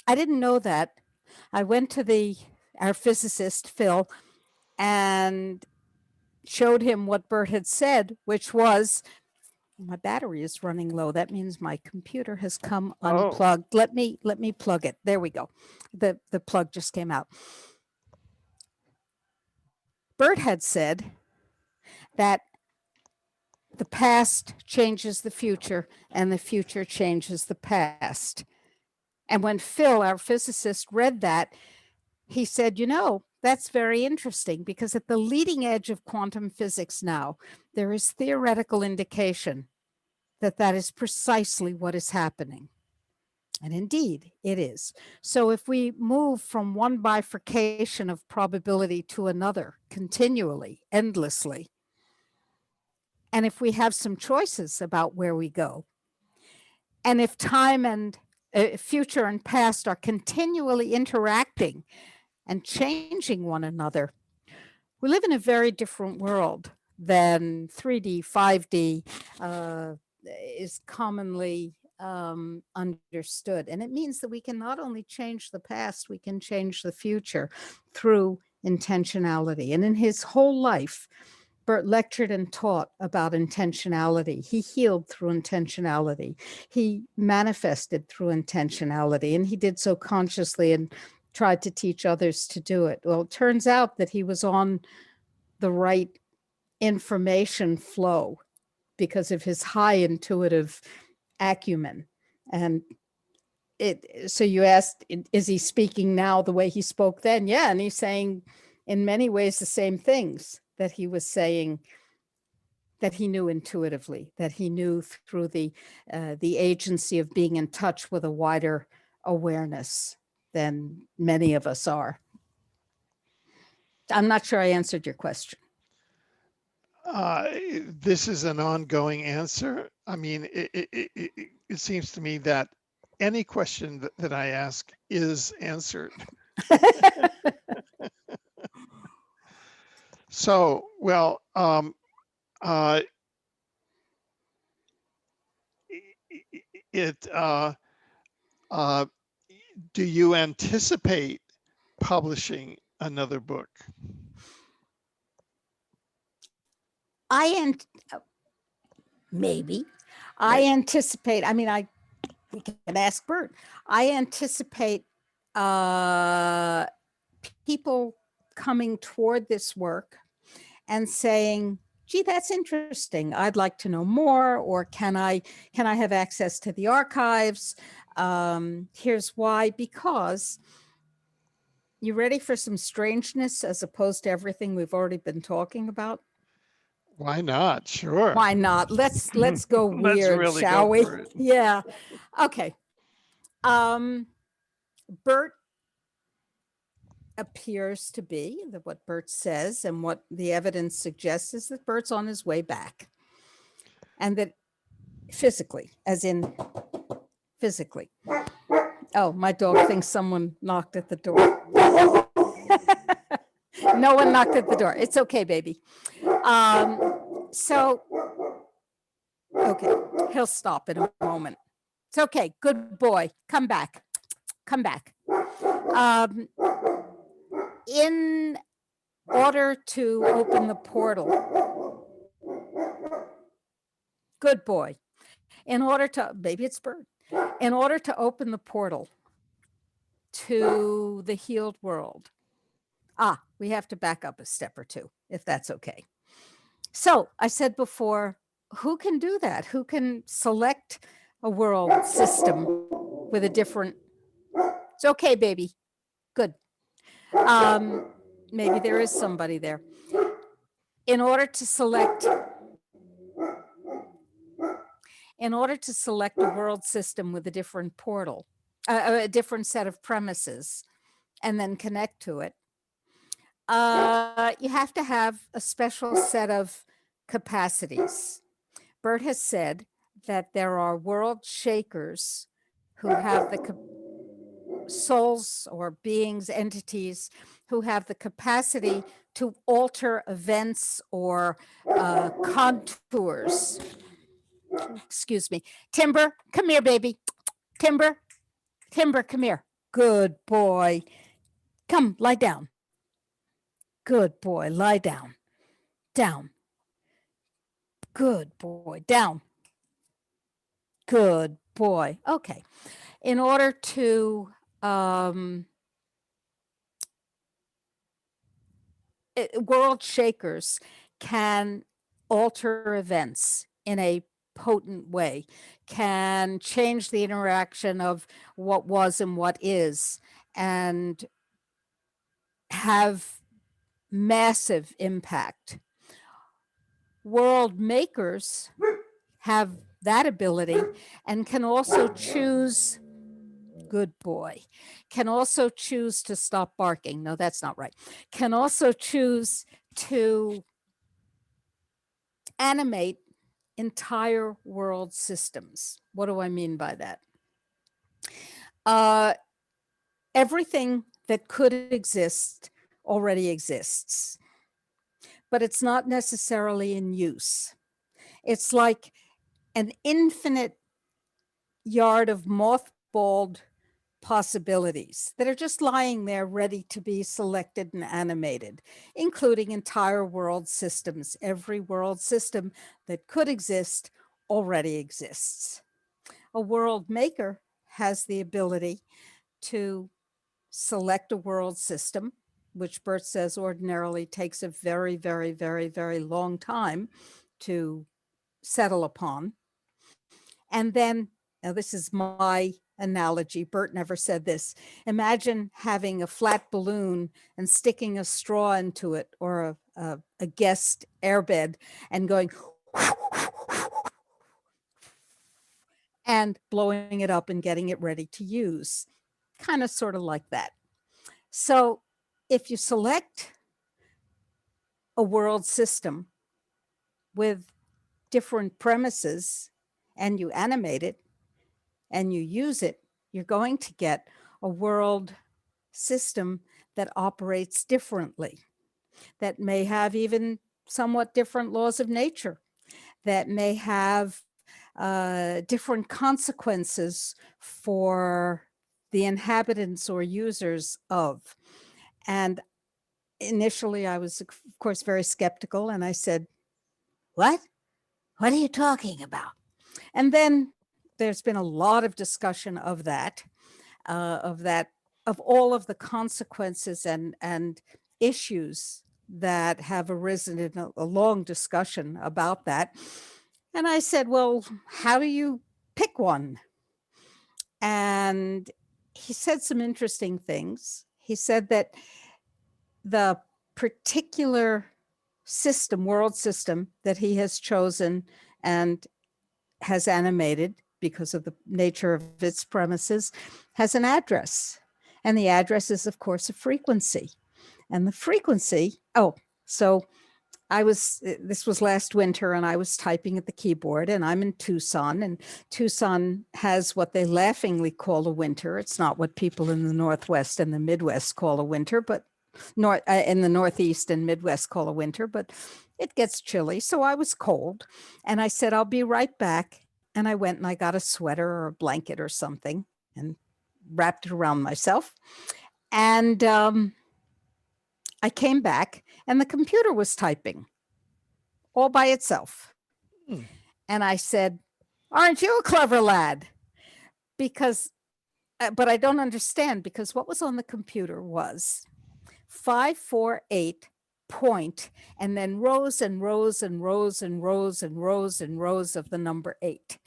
I didn't know that. I went to our physicist, Phil, and showed him what Bert had said, which was, my battery is running low. That means my computer has come unplugged. Let me plug it. There we go. The plug just came out. Bert had said that the past changes the future and the future changes the past. And when Phil, our physicist, read that, he said, you know, that's very interesting because at the leading edge of quantum physics now, there is theoretical indication that that is precisely what is happening. And indeed, it is. So if we move from one bifurcation of probability to another continually, endlessly, and if we have some choices about where we go, and if time and future and past are continually interacting and changing one another, we live in a very different world than 3D, 5D is commonly understood. And it means that we can not only change the past, we can change the future through intentionality. And in his whole life, Bert lectured and taught about intentionality. He healed through intentionality. He manifested through intentionality, and he did so consciously and tried to teach others to do it. Well, it turns out that he was on the right information flow because of his high intuitive acumen. And so you asked, is he speaking now the way he spoke then? Yeah, and he's saying in many ways the same things that he was saying that he knew intuitively, that he knew through the agency of being in touch with a wider awareness than many of us are. I'm not sure I answered your question. This is an ongoing answer. I mean, it seems to me that any question that I ask is answered. So, well, it uh, do you anticipate publishing another book? Maybe. I anticipate, I mean, we can ask Bert. I anticipate people coming toward this work and saying, gee, that's interesting. I'd like to know more, or can I have access to the archives? Here's why, because you ready for some strangeness as opposed to everything we've already been talking about? Why not? Sure. Why not? Let's go Let's weird, really shall go we? for it. Yeah. Okay. Bert appears to be that what Bert says and what the evidence suggests is that Bert's on his way back. And that physically, as in physically. Oh, my dog thinks someone knocked at the door. No one knocked at the door. It's okay, baby. So, okay, he'll stop in a moment. It's okay. Good boy. Come back. Come back. In order to open the portal, good boy. In order to, maybe it's Bert. In order to open the portal to the healed world, we have to back up a step or two, if that's okay. So I said before, who can do that? Who can select a world system with a different, it's okay, baby. Good. Maybe there is somebody there. In order to select a world system with a different portal, a different set of premises, and then connect to it, you have to have a special set of capacities. Bert has said that there are world shakers who have the souls or beings, entities, who have the capacity to alter events or contours. Excuse me. Timber, come here, baby. Timber, come here. Good boy. Come, lie down. Good boy, lie down. Down. Good boy, down. Good boy. Okay. In order to world shakers can alter events in a potent way, can change the interaction of what was and what is, and have massive impact. World makers have that ability and can also choose, good boy, can also choose to stop barking. No, that's not right. Can also choose to animate entire world systems. What do I mean by that? Everything that could exist already exists, but it's not necessarily in use. It's like an infinite yard of mothballed possibilities that are just lying there ready to be selected and animated, including entire world systems. Every world system that could exist already exists. A world maker has the ability to select a world system, which Bert says ordinarily takes a very, very, very, very long time to settle upon. And then, now this is my analogy, Bert never said this. Imagine having a flat balloon and sticking a straw into it, or a guest airbed, and going and blowing it up and getting it ready to use. Kind of sort of like that. So if you select a world system with different premises and you animate it and you use it, you're going to get a world system that operates differently, that may have even somewhat different laws of nature, that may have different consequences for the inhabitants or users of. And initially I was, of course, very skeptical, and I said, what? What are you talking about? And then there's been a lot of discussion of that, of all of the consequences and issues that have arisen in a long discussion about that. And I said, well, how do you pick one? And he said some interesting things. He said that the particular system, world system that he has chosen and has animated because of the nature of its premises has an address. And the address is, of course, a frequency. And the frequency, so this was last winter, and I was typing at the keyboard, and I'm in Tucson, and Tucson has what they laughingly call a winter. It's not what people in the Northwest and the Midwest call a winter, but in the Northeast and Midwest call a winter, but it gets chilly. So I was cold, and I said, I'll be right back. And I went and I got a sweater or a blanket or something and wrapped it around myself. And I came back, and the computer was typing all by itself. And I said, aren't you a clever lad? Because, but I don't understand, because what was on the computer was 548 point, and then rows and rows and rows and rows and rows and rows of the number 8.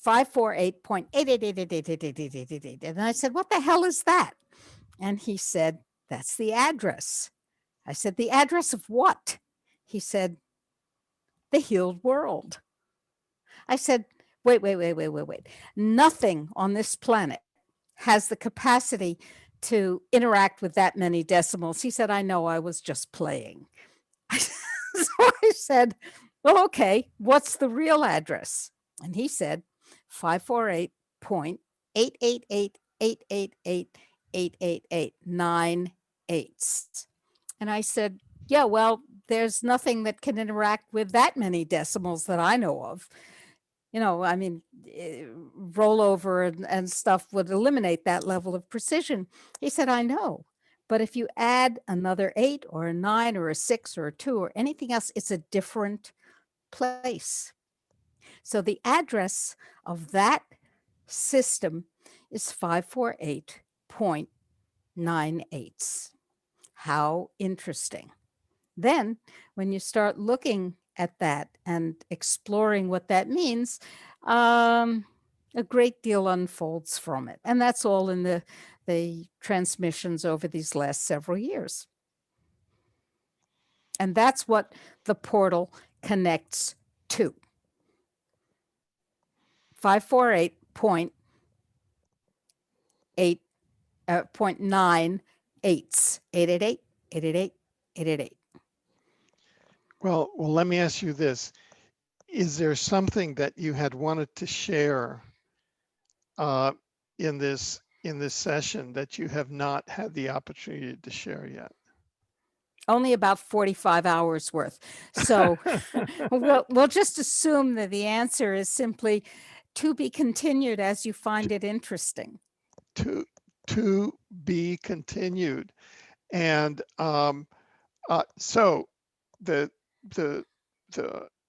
548.888888888. And I said, what the hell is that? And he said, that's the address. I said, the address of what? He said, the healed world. I said, wait. Nothing on this planet has the capacity to interact with that many decimals. He said, I know, I was just playing. So I said, well, okay, what's the real address? And he said, 548.888888888, And I said, yeah, well, there's nothing that can interact with that many decimals that I know of. I mean, rollover and stuff would eliminate that level of precision. He said, I know. But if you add another 8 or a 9 or a 6 or a 2 or anything else, it's a different place. So the address of that system is 548.98. How interesting. Then when you start looking at that and exploring what that means, a great deal unfolds from it. And that's all in the transmissions over these last several years. And that's what the portal connects to. 548.8 .98 888. Well, let me ask you this. Is there something that you had wanted to share in this session that you have not had the opportunity to share yet? Only about 45 hours worth. So we'll just assume that the answer is simply to be continued as you find it interesting. To be continued. And so the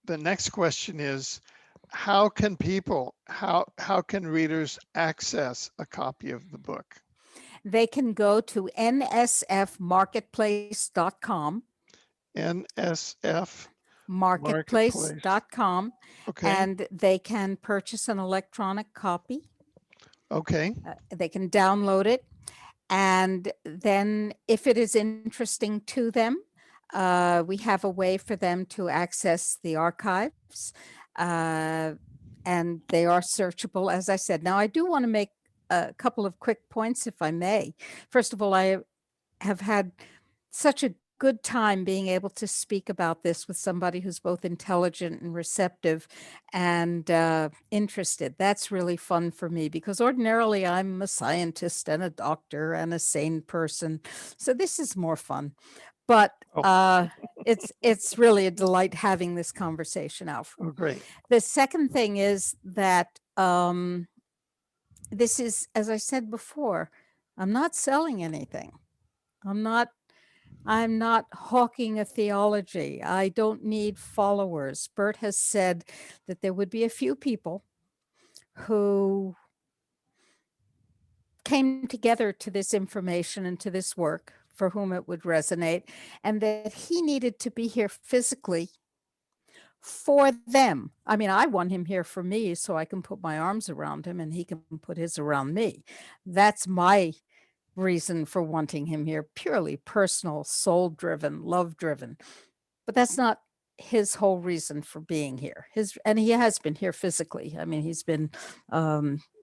next question is, how can readers access a copy of the book? They can go to nsfmarketplace.com. nsfmarketplace.com. Okay. And they can purchase an electronic copy. Okay. They can download it. And then if it is interesting to them, we have a way for them to access the archives. And they are searchable, as I said. Now, I do want to make a couple of quick points, if I may. First of all, I have had such a good time being able to speak about this with somebody who's both intelligent and receptive and interested. That's really fun for me, because ordinarily I'm a scientist and a doctor and a sane person. So this is more fun. but Oh, it's really a delight having this conversation, Alfred. oh, great. The second thing is that this is, as I said before, I'm not selling anything. I'm not hawking a theology. I don't need followers. Bert has said that there would be a few people who came together to this information and to this work for whom it would resonate, and that he needed to be here physically for them. I mean, I want him here for me so I can put my arms around him and he can put his around me. That's my reason for wanting him here, purely personal, soul-driven, love-driven. But that's not his whole reason for being here. And he has been here physically. I mean, he's been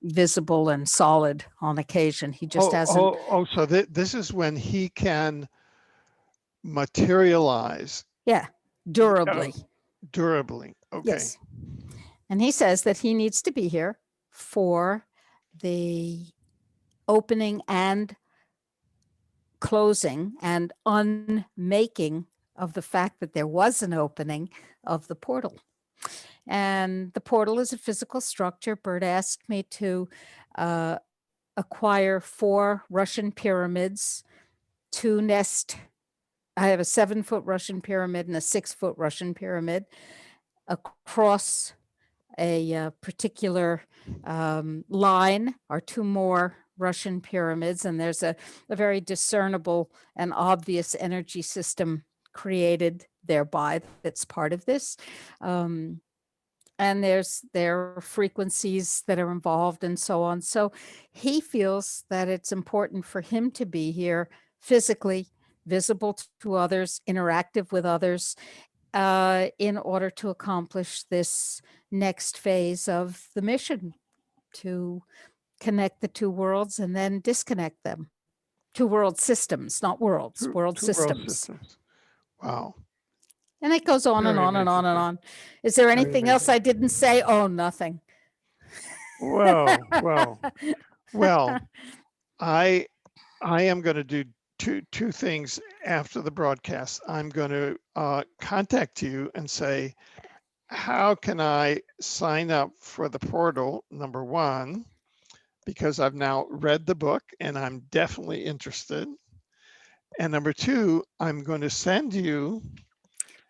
visible and solid on occasion. He just hasn't. So this is when he can materialize. Yeah, durably. Durably. Okay. Yes. And he says that he needs to be here for the opening and closing and unmaking of the fact that there was an opening of the portal. And the portal is a physical structure. Bert asked me to acquire 4 Russian pyramids to nest. I have a 7-foot Russian pyramid and a 6-foot Russian pyramid across a particular line are 2 more Russian pyramids, and there's a very discernible and obvious energy system created thereby that's part of this. And there are frequencies that are involved and so on. So he feels that it's important for him to be here physically, visible to others, interactive with others, in order to accomplish this next phase of the mission, to connect the 2 worlds and then disconnect them. 2 world systems, not worlds, world systems. Wow. And it goes on and on and on and on. Is there anything else I didn't say? Oh, nothing. Whoa. Well, I am going to do two things after the broadcast. I'm going to contact you and say, how can I sign up for the portal, number 1, because I've now read the book and I'm definitely interested. And number 2, I'm going to send you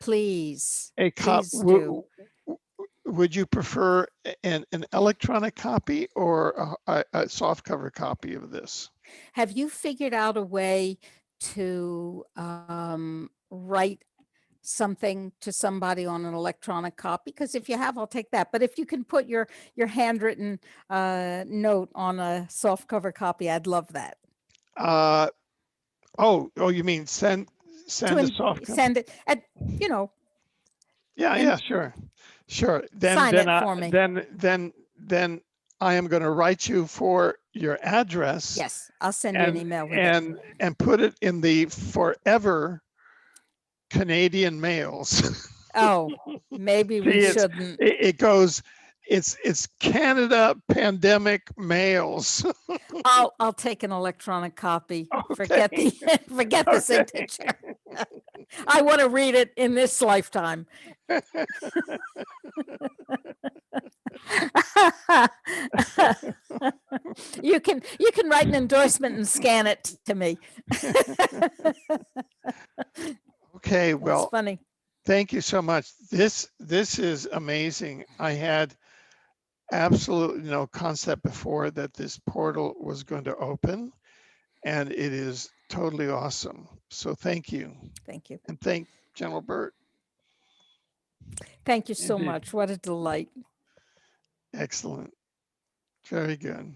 please a copy. Would you prefer an electronic copy or a softcover copy of this? Have you figured out a way to write something to somebody on an electronic copy? Because if you have, I'll take that. But if you can put your handwritten note on a softcover copy, I'd love that. You mean send a soft copy? Send it at, Yeah, sure. Then sign it for me. Then I am going to write you for your address. Yes, I'll send you an email with and put it in the forever Canadian mails. Oh, maybe we shouldn't. It goes. It's Canada pandemic mails. I'll take an electronic copy. Okay. Forget the signature. I want to read it in this lifetime. You can write an endorsement and scan it to me. Okay, well, that's funny. Thank you so much. This is amazing. I had absolutely no concept before that this portal was going to open, and it is totally awesome. So thank you. Thank you. And thank General Bert. Thank you so much. What a delight. Excellent. Very good.